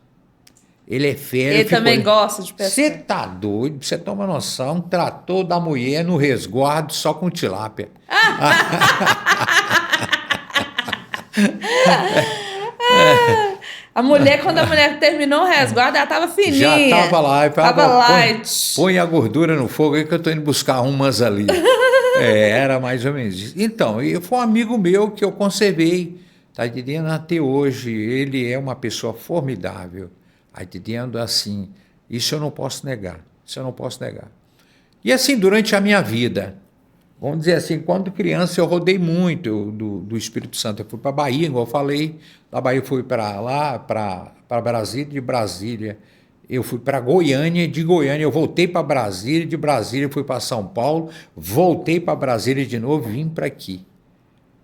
Ele é fera. Ele também gosta de pescar. Você tá doido? Você toma noção, tratou da mulher no resguardo só com tilápia. A mulher, quando a mulher terminou o resguardo, ela tava fininha. Já tava lá. Tava light. Põe a gordura no fogo aí que eu tô indo buscar umas ali. Era mais ou menos isso. Então, foi um amigo meu que eu conservei, tá entendendo? Até hoje, ele é uma pessoa formidável, tá entendendo? Assim, isso eu não posso negar, isso eu não posso negar. E assim, durante a minha vida, vamos dizer assim, quando criança eu rodei muito do Espírito Santo. Eu fui para Bahia, igual eu falei, da Bahia eu fui para lá, para Brasília, de Brasília eu fui para Goiânia, de Goiânia eu voltei para Brasília, de Brasília eu fui para São Paulo, voltei para Brasília de novo, vim para aqui.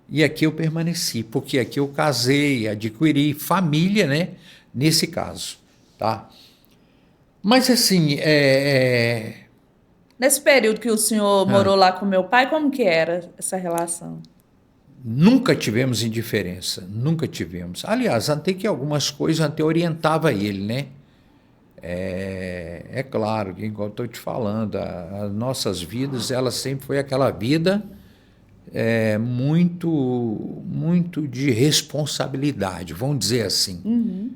E aqui eu permaneci, porque aqui eu casei, adquiri família, né? Nesse caso, tá? Mas assim, Nesse período que o senhor morou lá com meu pai, como que era essa relação? nunca tivemos indiferença, nunca tivemos. Aliás, até que algumas coisas até orientava ele, né? É claro que, igual estou te falando, as nossas vidas, ela sempre foi aquela vida muito de responsabilidade, vamos dizer assim.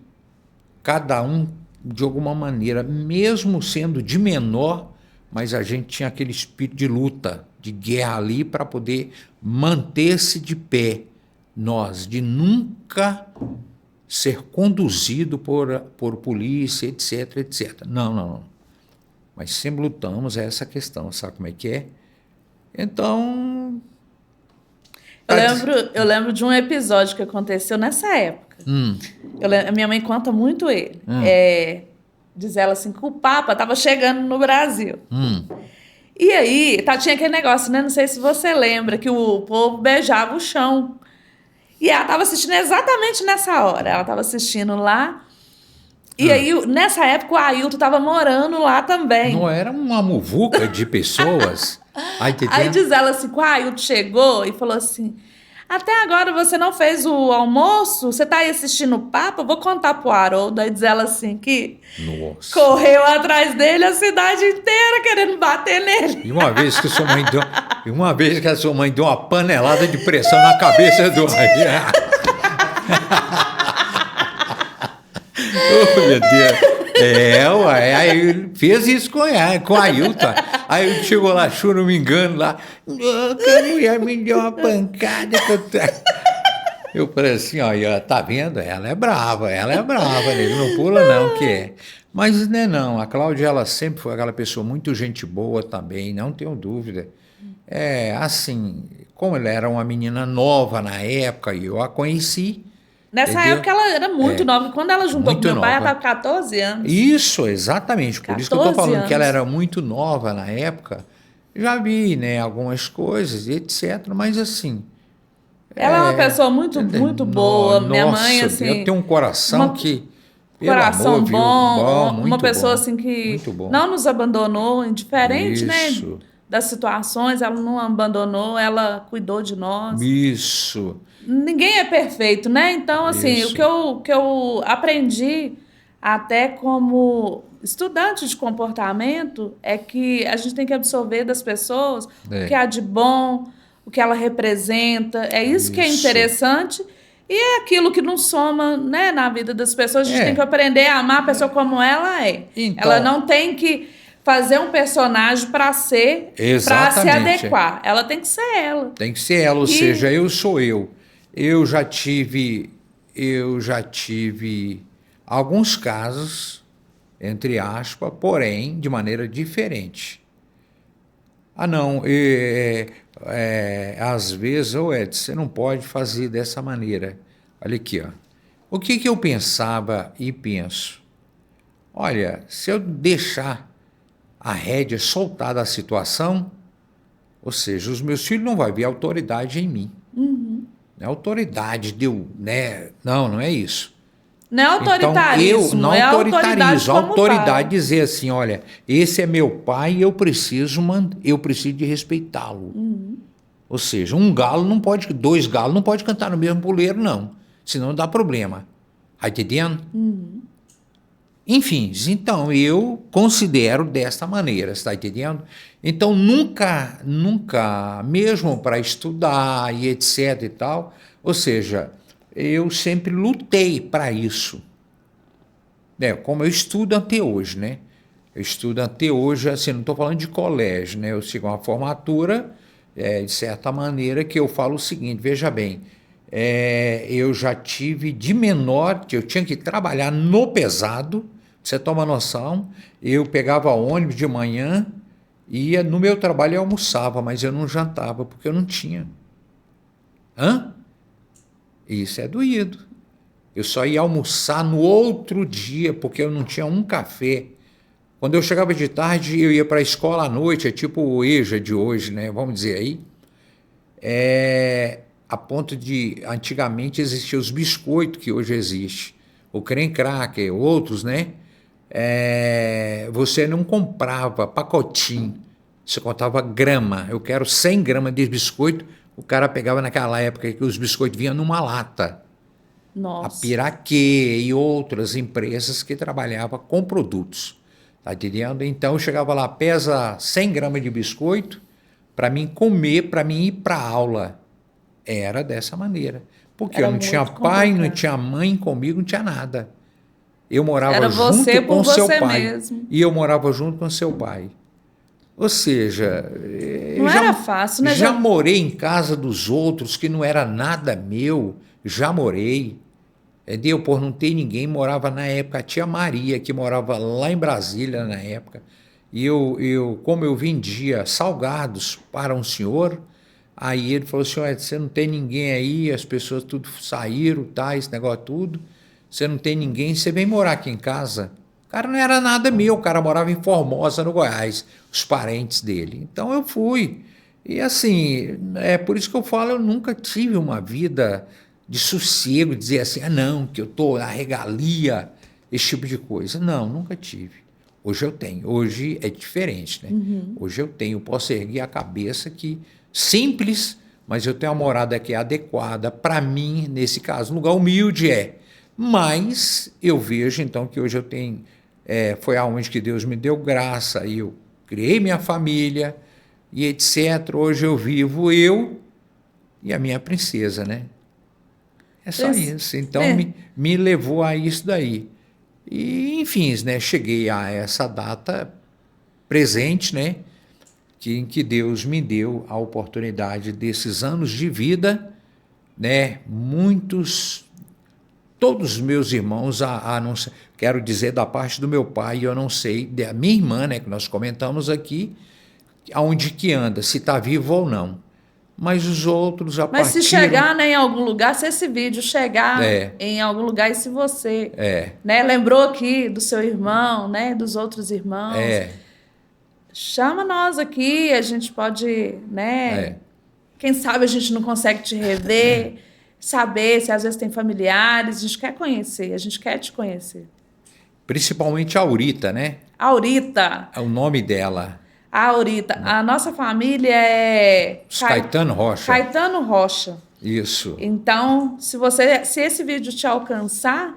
Cada um, de alguma maneira, mesmo sendo de menor, mas a gente tinha aquele espírito de luta, de guerra ali, para poder manter-se de pé, nós, de nunca ser conduzido por polícia, etc, etc. Não. Mas sempre lutamos essa questão, sabe como é que é? Então... Eu lembro de um episódio que aconteceu nessa época. A minha mãe conta muito ele. Diz ela assim, que o Papa estava chegando no Brasil. E aí, tinha aquele negócio, né? Não sei se você lembra, que o povo beijava o chão. E ela estava assistindo exatamente nessa hora. Ela estava assistindo lá. E aí, nessa época, o Ailton estava morando lá também. Não era uma muvuca de pessoas? Aí diz ela assim, que o Ailton chegou e falou assim, até agora você não fez o almoço? Você está aí assistindo o Papa? Eu vou contar pro Haroldo. Aí diz ela assim que correu atrás dele a cidade inteira querendo bater nele. E uma vez que a sua mãe deu uma panelada de pressão na cabeça do Ailton. Oh, meu Deus. Aí ele fez isso com a Ailton. Aí ele chegou lá, se eu não me engano, lá. Que a mulher me deu uma pancada. Eu falei assim, ó, tá vendo? Ela é brava, né? Não pula não, que é. Mas não, a Cláudia, ela sempre foi aquela pessoa muito gente boa também, não tenho dúvida. Assim, como ela era uma menina nova na época, e eu a conheci. Nessa época ela era muito nova. Quando ela juntou com meu pai, ela estava com 14 anos. Isso, exatamente. Por isso que eu estou falando anos. que ela era muito nova na época. Já vi, né, algumas coisas, etc. Mas assim... Ela é uma pessoa muito boa. Minha mãe, assim... Ela tem um coração que... Coração amor, bom. Muito uma pessoa bom, assim que não nos abandonou, indiferente, né? Das situações, ela não abandonou, ela cuidou de nós. Isso. Ninguém é perfeito, né? Então, assim, o que eu aprendi até como estudante de comportamento é que a gente tem que absorver das pessoas o que há de bom, o que ela representa. É isso que é interessante. E é aquilo que não soma, né, na vida das pessoas. A gente tem que aprender a amar a pessoa como ela é. Então, ela não tem que fazer um personagem para se adequar. Ela tem que ser ela. Tem que ser ela, ou seja, eu sou eu. Eu já tive alguns casos, entre aspas, porém, de maneira diferente. Às vezes, Edson, você não pode fazer dessa maneira. Olha aqui, ó. O que eu pensava e penso? Olha, se eu deixar a rédea soltada da situação, ou seja, os meus filhos não vão ver autoridade em mim. Não é autoridade, né? Não é isso. Não é autoritarismo. Então, eu não autoritarizo. Autoridade dizer assim, olha, esse é meu pai e eu preciso de respeitá-lo. Ou seja, dois galos não pode cantar no mesmo puleiro, não. Senão dá problema. Tá entendendo? Enfim, então eu considero desta maneira, está entendendo? Então nunca, mesmo para estudar e etc e tal, ou seja, eu sempre lutei para isso. Como eu estudo até hoje, né? Eu estudo até hoje, assim, não estou falando de colégio, né? Eu sigo uma formatura de certa maneira, que eu falo o seguinte, veja bem, eu já tive de menor, que eu tinha que trabalhar no pesado, você toma noção, eu pegava ônibus de manhã, ia no meu trabalho eu almoçava, mas eu não jantava, porque eu não tinha. Isso é doído. Eu só ia almoçar no outro dia, porque eu não tinha um café. Quando eu chegava de tarde, eu ia para a escola à noite, é tipo o EJA de hoje, né? Vamos dizer aí. A ponto de, antigamente, existiam os biscoitos que hoje existem. O creme cracker, outros, né? Você não comprava pacotinho, você contava grama. Eu quero 100 gramas de biscoito. O cara pegava naquela época que os biscoitos vinham numa lata. Nossa. A Piraquê e outras empresas que trabalhavam com produtos. Tá entendendo? Então eu chegava lá, pesa 100 gramas de biscoito para mim comer, para mim ir para a aula. Era dessa maneira. Porque eu não tinha pai, não tinha mãe comigo, não tinha nada. Eu morava junto com seu pai. Mesmo. E eu morava junto com seu pai. Ou seja, não era fácil, né? Já morei em casa dos outros que não era nada meu. Já morei. Entendeu? Por não ter ninguém, morava na época a tia Maria, que morava lá em Brasília na época. E como eu vendia salgados para um senhor, aí ele falou assim, você não tem ninguém aí, as pessoas tudo saíram, tá, esse negócio tudo, você não tem ninguém, você vem morar aqui em casa. O cara não era nada meu, o cara morava em Formosa, no Goiás, os parentes dele. Então eu fui. E assim, é por isso que eu falo, eu nunca tive uma vida de sossego, dizer assim, não, que eu estou na regalia, esse tipo de coisa. Não, nunca tive. Hoje eu tenho. Hoje é diferente, né? Hoje eu tenho, posso erguer a cabeça que simples, mas eu tenho uma morada que é adequada para mim, nesse caso, um lugar humilde mas eu vejo então que hoje eu tenho, foi aonde que Deus me deu graça, e eu criei minha família e etc. Hoje eu vivo eu e a minha princesa, né? É só isso. Então me levou a isso daí. E, enfim, né, cheguei a essa data presente, né, em que Deus me deu a oportunidade desses anos de vida, né, todos os meus irmãos, não sei, quero dizer da parte do meu pai, eu não sei, da minha irmã, né, que nós comentamos aqui, aonde que anda, se está vivo ou não. Mas os outros já partiram. Mas se chegar, né, em algum lugar, se esse vídeo chegar em algum lugar, e se você né, lembrou aqui do seu irmão, né, dos outros irmãos, chama nós aqui, a gente pode, né, quem sabe a gente não consegue te rever, saber se às vezes tem familiares, a gente quer conhecer, a gente quer te conhecer. Principalmente a Aurita, né? Aurita. É o nome dela. A Aurita. A nossa família é... Caetano Rocha. Caetano Rocha. Isso. Então, se esse vídeo te alcançar,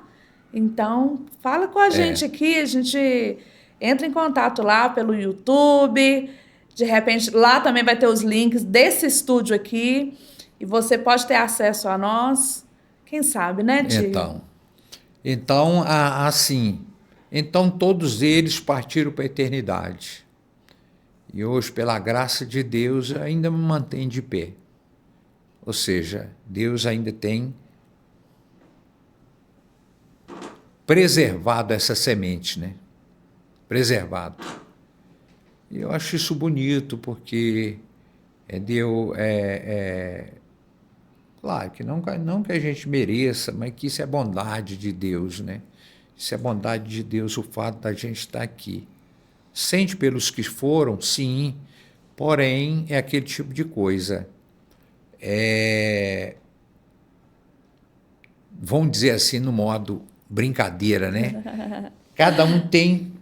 então fala com a gente aqui, a gente entra em contato lá pelo YouTube, de repente lá também vai ter os links desse estúdio aqui, e você pode ter acesso a nós, quem sabe, né, tio? Então assim, então todos eles partiram para a eternidade. E hoje, pela graça de Deus, ainda me mantém de pé. Ou seja, Deus ainda tem preservado essa semente, né? Preservado. E eu acho isso bonito, porque claro, que não que a gente mereça, mas que isso é bondade de Deus, né? Isso é bondade de Deus, o fato da gente estar aqui. Sente pelos que foram, sim, porém é aquele tipo de coisa. Vamos dizer assim, no modo brincadeira, né? Cada um tem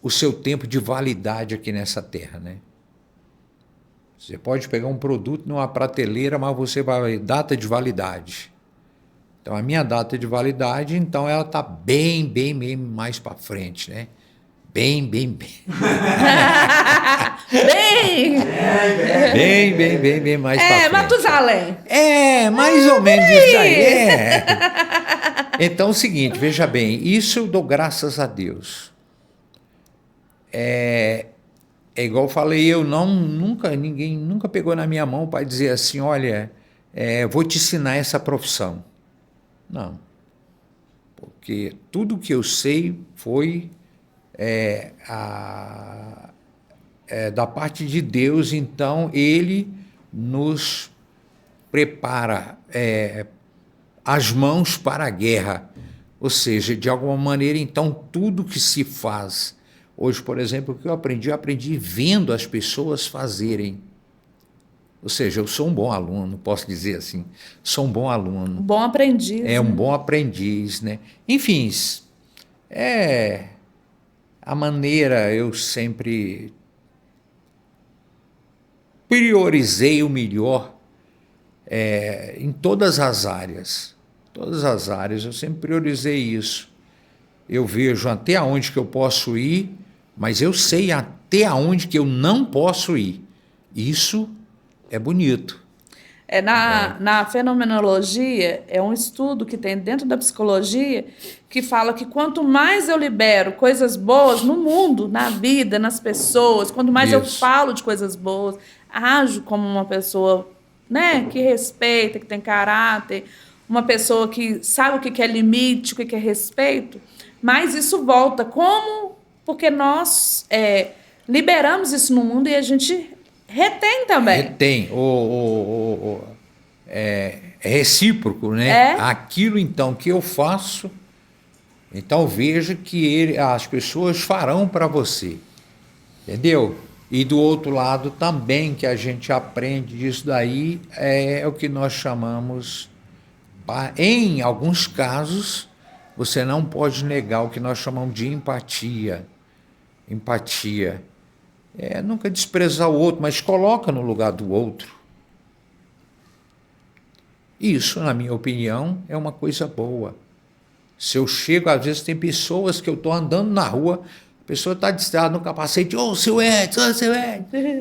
o seu tempo de validade aqui nessa terra, né? Você pode pegar um produto numa prateleira, mas você vai data de validade. Então a minha data de validade, então ela está bem mais para frente, né? Bem. Bem mais pra frente. Matusalém. Mais ou menos isso daí. Então é o seguinte, veja bem, isso eu dou graças a Deus. É igual eu falei, ninguém nunca pegou na minha mão para dizer assim, olha, vou te ensinar essa profissão. Não. Porque tudo que eu sei foi da parte de Deus, então Ele nos prepara as mãos para a guerra. Ou seja, de alguma maneira, então, tudo que se faz. Hoje, por exemplo, o que eu aprendi vendo as pessoas fazerem. Ou seja, eu sou um bom aluno, posso dizer assim, sou um bom aluno. Um bom aprendiz. Um bom aprendiz, né? Enfim, a maneira eu sempre priorizei o melhor em todas as áreas. Todas as áreas, eu sempre priorizei isso. Eu vejo até onde que eu posso ir, mas eu sei até onde que eu não posso ir. Isso é bonito. Na fenomenologia, é um estudo que tem dentro da psicologia que fala que quanto mais eu libero coisas boas no mundo, na vida, nas pessoas, quanto mais eu falo de coisas boas, ajo como uma pessoa, né, que respeita, que tem caráter, uma pessoa que sabe o que é limite, o que é respeito, mas isso volta. Como? Porque nós liberamos isso no mundo e a gente retém também. Retém. É recíproco, né? Aquilo, então, que eu faço, então veja que as pessoas farão para você. Entendeu? E do outro lado também, que a gente aprende disso daí, é o que nós chamamos, em alguns casos, você não pode negar o que nós chamamos de empatia. Empatia. Nunca desprezar o outro, mas coloca no lugar do outro. Isso, na minha opinião, é uma coisa boa. Se eu chego, às vezes tem pessoas que eu estou andando na rua, a pessoa está distraída no capacete, seu Edson,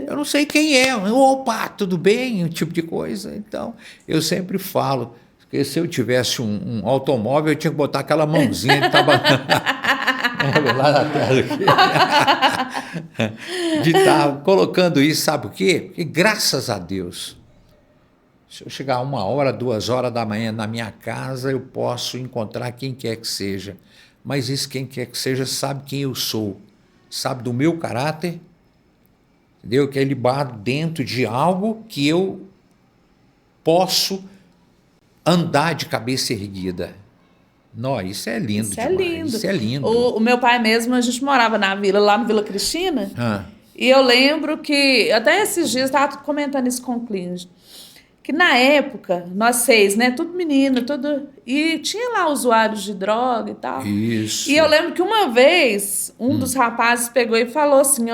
eu não sei quem é, opa, tudo bem, um tipo de coisa. Então, eu sempre falo, que se eu tivesse um automóvel, eu tinha que botar aquela mãozinha que estava lá na tela aqui. De estar colocando isso, sabe o quê? Porque graças a Deus, se eu chegar 1h, 2h da manhã na minha casa, eu posso encontrar quem quer que seja. Mas isso, quem quer que seja, sabe quem eu sou. Sabe do meu caráter, entendeu? Que é libado dentro de algo que eu posso andar de cabeça erguida. Não, isso é lindo demais. Isso é lindo. O meu pai mesmo, a gente morava na vila, lá no Vila Cristina, e eu lembro que, até esses dias, estava comentando isso com o Clínio, que na época, nós 6, né, tudo menino, e tinha lá usuários de droga e tal. Isso. E eu lembro que uma vez, um dos rapazes pegou e falou assim,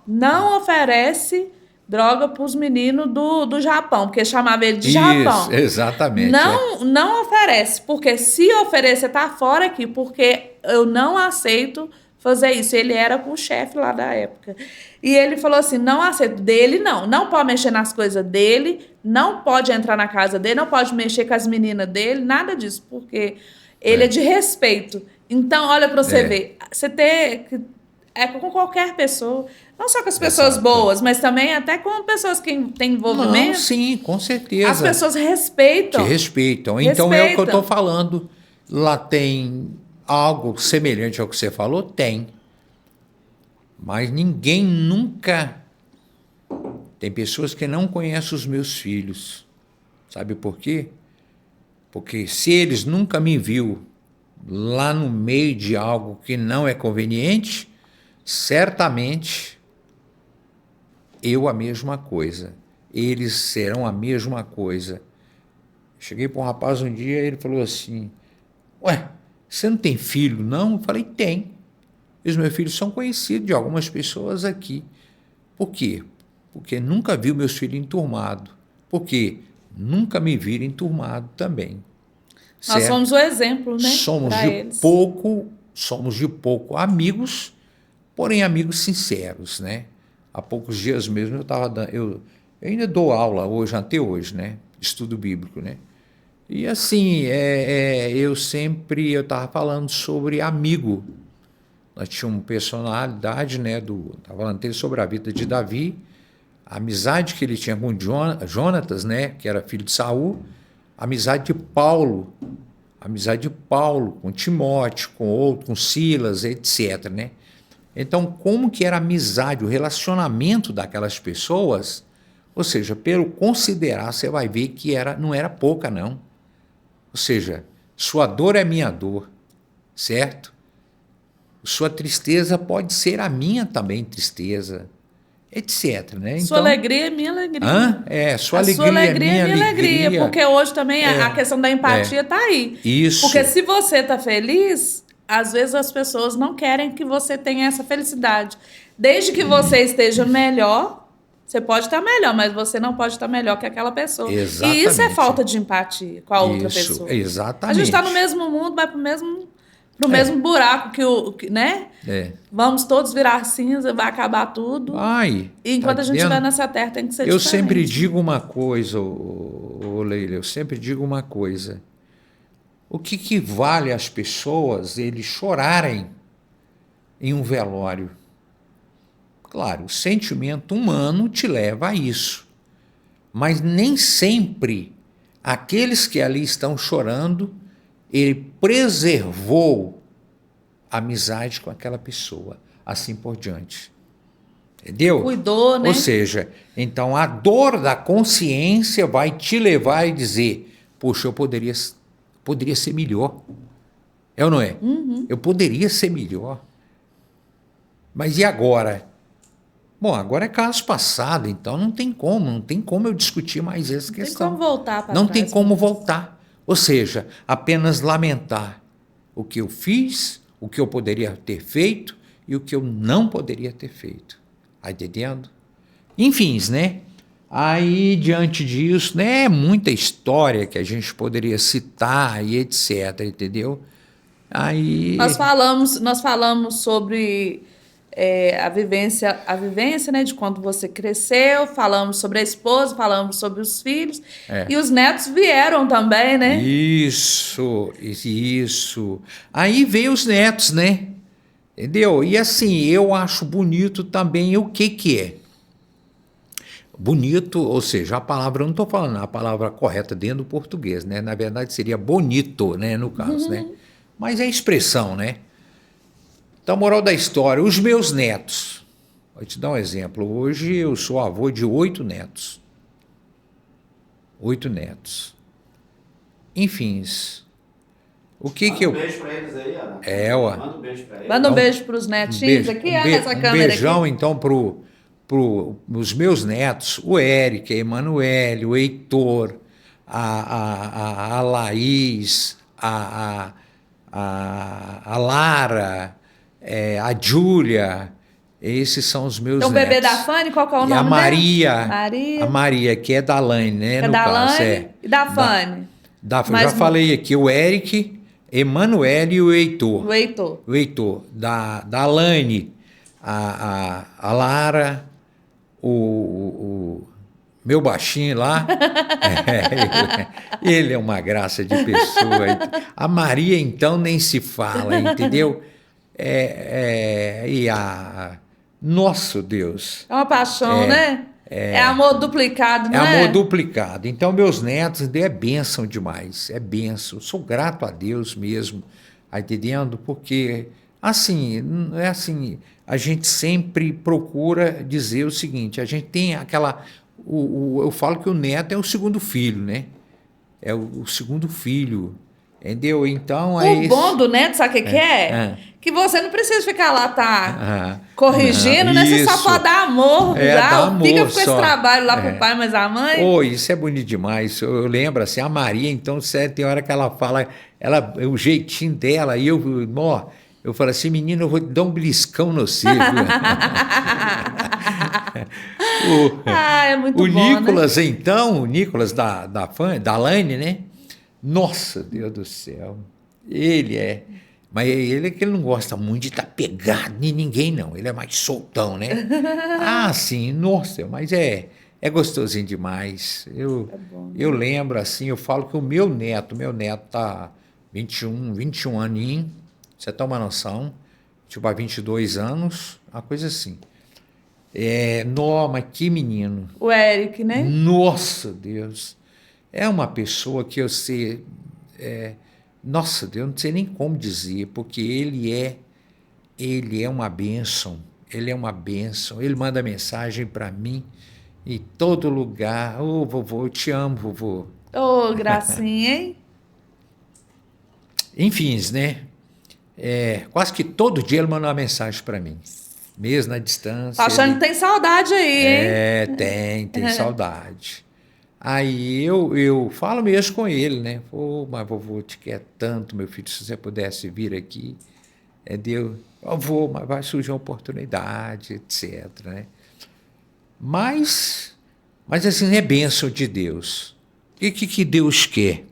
não oferece droga para os meninos do Japão, porque chamava ele de Japão. Isso, exatamente. Não oferece, porque se oferecer, tá fora aqui, porque eu não aceito fazer isso. Ele era com o chefe lá da época. E ele falou assim, não aceito. Dele, não pode mexer nas coisas dele, não pode entrar na casa dele, não pode mexer com as meninas dele, nada disso, porque ele é de respeito. Então, olha para você ver, você ter... com qualquer pessoa, não só com as pessoas boas, mas também até com pessoas que têm envolvimento. Não, sim, com certeza. As pessoas respeitam. Te respeitam. Então é o que eu estou falando. Lá tem algo semelhante ao que você falou? Tem. Mas ninguém nunca... Tem pessoas que não conhecem os meus filhos. Sabe por quê? Porque se eles nunca me viu lá no meio de algo que não é conveniente, certamente eu a mesma coisa. Eles serão a mesma coisa. Cheguei para um rapaz um dia e ele falou assim, você não tem filho, não? Eu falei, tem. E os meus filhos são conhecidos de algumas pessoas aqui. Por quê? Porque nunca vi meus filhos enturmados. Por quê? Nunca me viram enturmado também. Nós somos o exemplo, né? Somos de pouco amigos, porém amigos sinceros, né? Há poucos dias mesmo eu ainda dou aula hoje, até hoje, né? Estudo bíblico, né? E assim, eu estava falando sobre amigo. nós tínhamos uma personalidade, né, estava falando sobre a vida de Davi, a amizade que ele tinha com Jonatas, né, que era filho de Saul, a amizade de Paulo com Timóteo, com outro, com Silas, etc., né? Então, como que era a amizade, o relacionamento daquelas pessoas? Ou seja, pelo considerar, você vai ver que não era pouca, não. Ou seja, sua dor é minha dor, certo? Sua tristeza pode ser a minha também tristeza, etc., né? Sua então, alegria é minha alegria. Sua A alegria sua alegria é é minha alegria. Porque hoje também a questão da empatia está aí. Isso. Porque se você está feliz, às vezes as pessoas não querem que você tenha essa felicidade. Desde que você esteja melhor, você pode estar melhor, mas você não pode estar melhor que aquela pessoa. Exatamente. E isso é falta de empatia com a outra pessoa. Exatamente. A gente está no mesmo mundo, vai para o mesmo buraco né? Vamos todos virar cinza, vai acabar tudo. E enquanto a gente estiver nessa terra, tem que ser diferente. Eu sempre digo uma coisa, Leila, O que vale às pessoas eles chorarem em um velório? Claro, o sentimento humano te leva a isso. Mas nem sempre aqueles que ali estão chorando, ele preservou a amizade com aquela pessoa, assim por diante. Entendeu? Cuidou, né? Ou seja, então a dor da consciência vai te levar a dizer, poxa, eu poderia ser melhor. É ou não é? Uhum. Eu poderia ser melhor. Mas e agora? Bom, agora é caso passado, então não tem como eu discutir mais essa questão. Não tem como voltar para trás. Não tem como voltar. Ou seja, apenas lamentar o que eu fiz, o que eu poderia ter feito e o que eu não poderia ter feito. Está entendendo? Enfim, né? Aí, diante disso, né, muita história que a gente poderia citar e etc., entendeu? Aí... Nós falamos sobre a vivência, né, de quando você cresceu, falamos sobre a esposa, falamos sobre os filhos, e os netos vieram também, né? Isso. Aí veio os netos, né? Entendeu? E assim, eu acho bonito também o que é. Bonito, ou seja, a palavra, eu não estou falando a palavra correta dentro do português, né? Na verdade seria bonito, né, no caso, né? Mas é expressão, né? Então, moral da história, os meus netos. Vou te dar um exemplo. Hoje eu sou avô de 8 netos. 8 netos. Enfim, o que que eu... Manda um beijo pra eles aí, Ana. Manda um beijo pra eles. Manda um beijo para os netinhos aqui, nessa câmera. Um beijão, aqui. Então, os meus netos, o Eric, a Emanuele, o Heitor, a Laís, a Lara, a Júlia, esses são os meus netos. Então, o bebê da Fanny, qual que é o nome a Maria, dela? Maria. A Maria, que é da Laine, né? É no da caso, Laine e da Fanny. Já falei aqui, o Eric, Emanuele e o Heitor. O Heitor. Da Laine, a Lara, o meu baixinho lá, ele é uma graça de pessoa. A Maria, então, nem se fala, entendeu? Nosso Deus. É uma paixão, né? É amor duplicado, não é? É amor duplicado. Então, meus netos, é bênção demais, é bênção. Sou grato a Deus mesmo, tá entendendo? Porque, assim, a gente sempre procura dizer o seguinte, a gente tem aquela... eu falo que o neto é o segundo filho, né? É o segundo filho, entendeu? Então... bom do neto, sabe o que é? Que você não precisa ficar lá, corrigindo, né? Você só pode dar amor. Dar amor, fica com esse trabalho lá pro pai, mas a mãe... Isso é bonito demais. Eu lembro, assim, a Maria, então, tem hora que ela fala, o jeitinho dela, e eu falo assim, menino, eu vou te dar um beliscão no você, é muito bom, Nicolas, né? então, o Nicolas da Laine, né? Nossa, Deus do céu. Ele é... Mas ele é que ele não gosta muito de estar pegado em ninguém, não. Ele é mais soltão, né? Sim, nossa, mas é gostosinho demais. Eu lembro, assim, eu falo que o meu neto tá 21 aninhos, você tem uma noção, tipo, há 22 anos, uma coisa assim. Mas que menino. O Eric, né? Nossa, Deus. É uma pessoa que eu sei... nossa, Deus, não sei nem como dizer, porque ele é uma bênção. Ele é uma bênção. Ele manda mensagem para mim em todo lugar. Ô, vovô, eu te amo, vovô. Ô, gracinha, hein? Enfim, né? Quase que todo dia ele manda uma mensagem para mim. Mesmo na distância. Tá achando que tem saudade aí, hein? Tem saudade. Aí eu falo mesmo com ele, né? Mas vovô, te quer tanto, meu filho, se você pudesse vir aqui. Deus, vovô, mas vai surgir uma oportunidade, etc. Né? Mas assim, é bênção de Deus. O que Deus quer?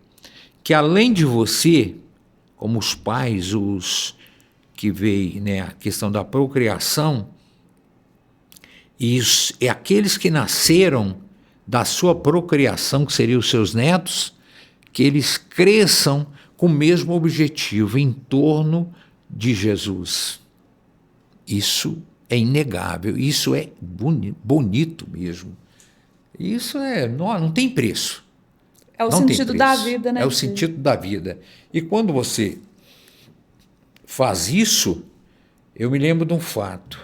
Que além de você, como os pais, os que veem, né, a questão da procriação, e aqueles que nasceram da sua procriação, que seriam os seus netos, que eles cresçam com o mesmo objetivo, em torno de Jesus. Isso é inegável, isso é bonito mesmo. Isso não tem preço. É o sentido da vida, né? É o sentido da vida. E quando você faz isso, eu me lembro de um fato.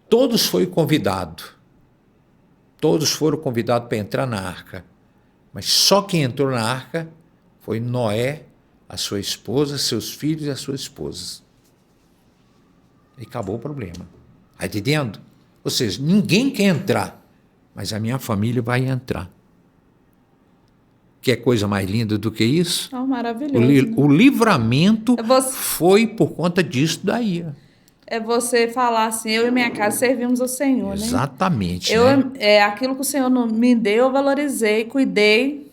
Todos foram convidados para entrar na arca, mas só quem entrou na arca foi Noé, a sua esposa, seus filhos e a sua esposa. E acabou o problema. Está entendendo? Ou seja, ninguém quer entrar, mas a minha família vai entrar. Quer coisa mais linda do que isso? Maravilhoso. O livramento foi por conta disso daí. É você falar assim, eu e minha casa servimos ao Senhor, né? Exatamente. Aquilo que o Senhor me deu, eu valorizei, cuidei,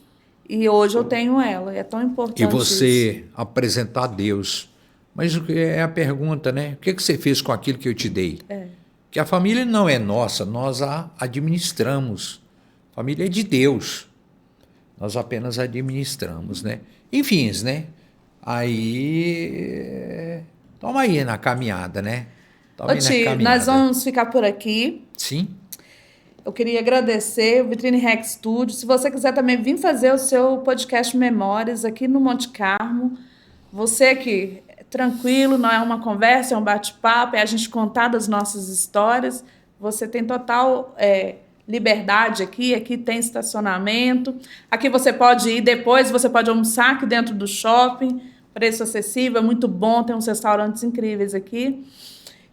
e hoje eu tenho ela. É tão importante E você isso. apresentar a Deus. Mas é a pergunta, né? O que você fez com aquilo que eu te dei? Que a família não é nossa, nós a administramos. A família é de Deus. Nós apenas administramos, né? Enfim, né? Aí... Toma aí na caminhada, né? Ô, tio, nós vamos ficar por aqui. Sim. Eu queria agradecer o Vitrine Rec Studio. Se você quiser também vir fazer o seu podcast Memórias aqui no Monte Carmo, você que é tranquilo, não é uma conversa, é um bate-papo, é a gente contar das nossas histórias. Você tem total liberdade aqui tem estacionamento. Aqui você pode ir depois, você pode almoçar aqui dentro do shopping. Preço acessível, é muito bom, tem uns restaurantes incríveis aqui.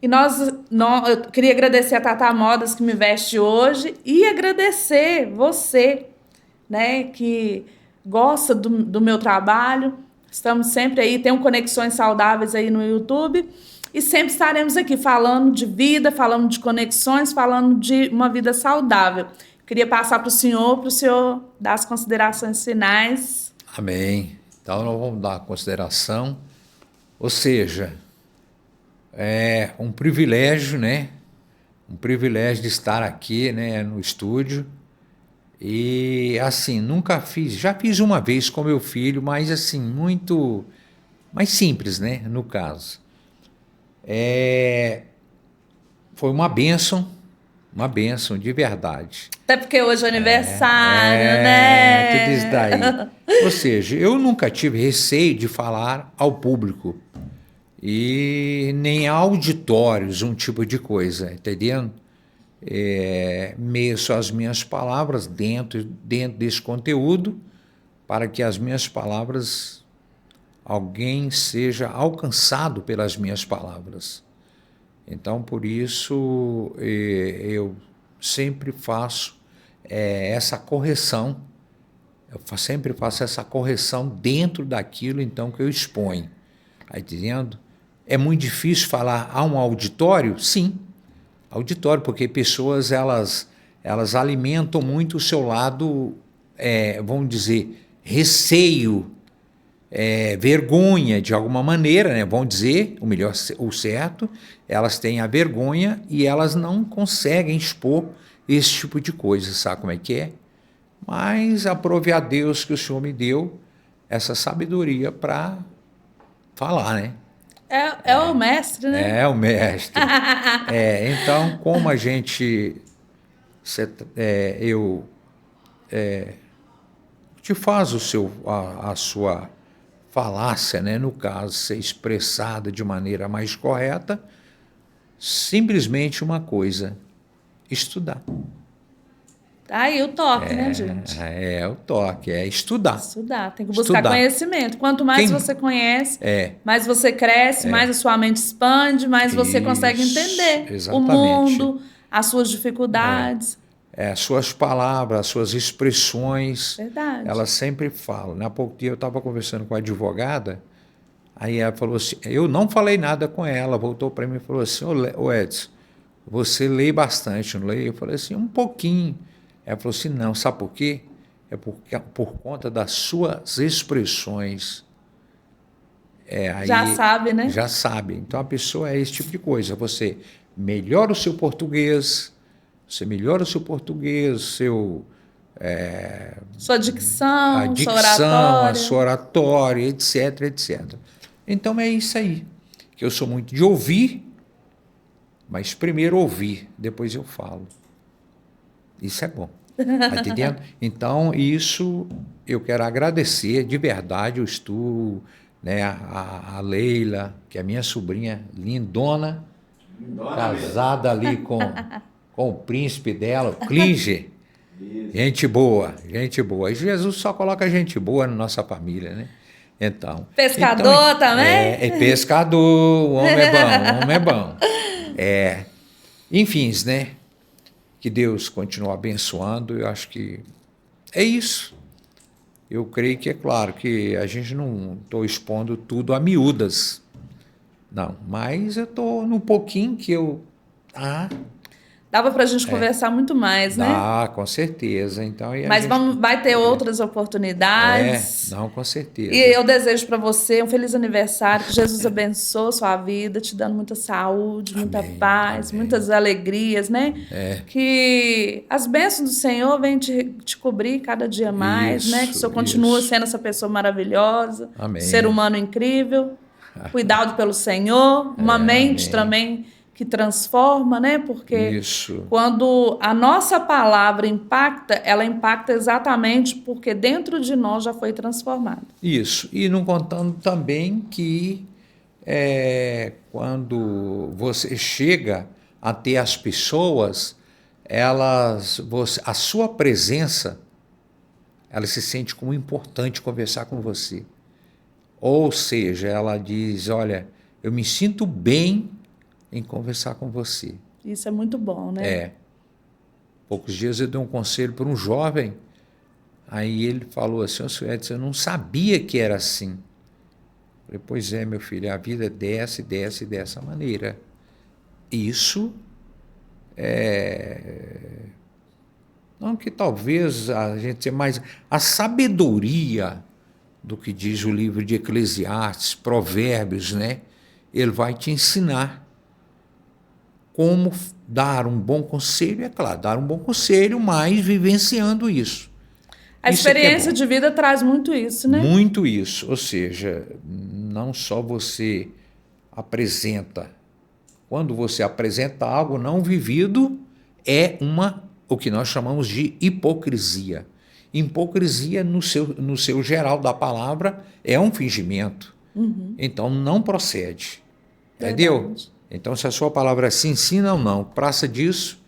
E eu queria agradecer a Tata Modas que me veste hoje e agradecer você, né, que gosta do meu trabalho. Estamos sempre aí, tem Conexões Saudáveis aí no YouTube e sempre estaremos aqui falando de vida, falando de conexões, falando de uma vida saudável. Queria passar para o senhor dar as considerações finais. Amém. Então, nós vamos dar consideração, ou seja, é um privilégio, né? Um privilégio de estar aqui, né, no estúdio. E, assim, nunca fiz, já fiz uma vez com meu filho, mas, assim, muito mais simples, né, no caso. Foi uma bênção de verdade. Até porque hoje é aniversário, né? Tudo isso daí. Ou seja, eu nunca tive receio de falar ao público e nem a auditórios, um tipo de coisa, entendendo? Meço as minhas palavras dentro desse conteúdo para que as minhas palavras, alguém seja alcançado pelas minhas palavras. Então, por isso, eu sempre faço essa correção, sempre faço essa correção dentro daquilo, então, que eu exponho. Está entendendo? É muito difícil falar a um auditório? Sim, auditório, porque pessoas, elas alimentam muito o seu lado, vamos dizer, receio, vergonha de alguma maneira, né? Vão dizer o certo, elas têm a vergonha e elas não conseguem expor esse tipo de coisa, sabe como é que é? Mas aprove a Deus que o Senhor me deu essa sabedoria para falar, né? É o mestre, né? É o mestre. Então, como a gente... eu te faz a sua falácia, né, no caso, ser expressada de maneira mais correta, simplesmente uma coisa, estudar. Tá aí o toque, né, gente? O toque, é estudar. Estudar, tem que buscar conhecimento. Quanto mais você conhece, mais você cresce, mais a sua mente expande, mais você consegue entender o mundo, as suas dificuldades. As suas palavras, as suas expressões, Verdade. Elas sempre falam. Há pouco dia eu estava conversando com a advogada, aí ela falou assim, eu não falei nada com ela, voltou para mim e falou assim, ô Edson, você lê bastante, não lê? Eu falei assim, um pouquinho. Ela falou assim, não, sabe por quê? É por conta das suas expressões. Já sabe, né? Já sabe. Então a pessoa é esse tipo de coisa. Você melhora o seu português, sua dicção, a sua oratória, etc, etc. Então é isso aí. Que eu sou muito de ouvir, mas primeiro ouvir, depois eu falo. Isso é bom. Tá entendendo? Então, isso eu quero agradecer de verdade o Stu, né, a Leila, que é minha sobrinha lindona casada ali com o príncipe dela, o Klinger. Gente boa. E Jesus só coloca gente boa na nossa família, né? Então, pescador também? Pescador, o homem é bom. Enfim, né? Que Deus continue abençoando, eu acho que é isso. Eu creio que é claro que a gente não estou expondo tudo a miúdas, não, mas eu estou num pouquinho que eu... Dava para a gente conversar muito mais, né? Com certeza. Então, mas vai ter outras oportunidades. Não, com certeza. E eu desejo para você um feliz aniversário, que Jesus abençoe a sua vida, te dando muita saúde, muita paz, muitas alegrias, né? Que as bênçãos do Senhor venham te cobrir cada dia mais, né? Que o Senhor continue sendo essa pessoa maravilhosa, ser humano incrível, cuidado pelo Senhor, uma mente também que transforma, né? Porque quando a nossa palavra impacta, ela impacta exatamente porque dentro de nós já foi transformado. Isso. E não contando também que quando você chega a ter as pessoas, a sua presença, ela se sente como importante conversar com você. Ou seja, ela diz, olha, eu me sinto bem em conversar com você. Isso é muito bom, né? Poucos dias eu dei um conselho para um jovem, aí ele falou assim, senhor Edson, eu não sabia que era assim. Eu falei, pois é, meu filho, a vida é dessa maneira. Isso não que talvez a gente tenha mais... A sabedoria do que diz o livro de Eclesiastes, Provérbios, né? Ele vai te ensinar como dar um bom conselho, é claro, dar um bom conselho, mas vivenciando isso. A experiência de vida traz muito isso, né? Muito isso, ou seja, não só você apresenta, quando você apresenta algo não vivido, o que nós chamamos de hipocrisia. Hipocrisia, no seu geral da palavra, é um fingimento. Então, não procede. Entendeu? Então, se a sua palavra se ensina ou não, praça disso,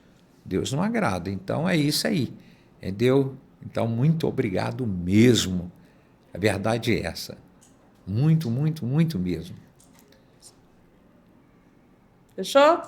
Deus não agrada. Então, é isso aí. Entendeu? Então, muito obrigado mesmo. A verdade é essa. Muito, muito, muito mesmo. Fechou?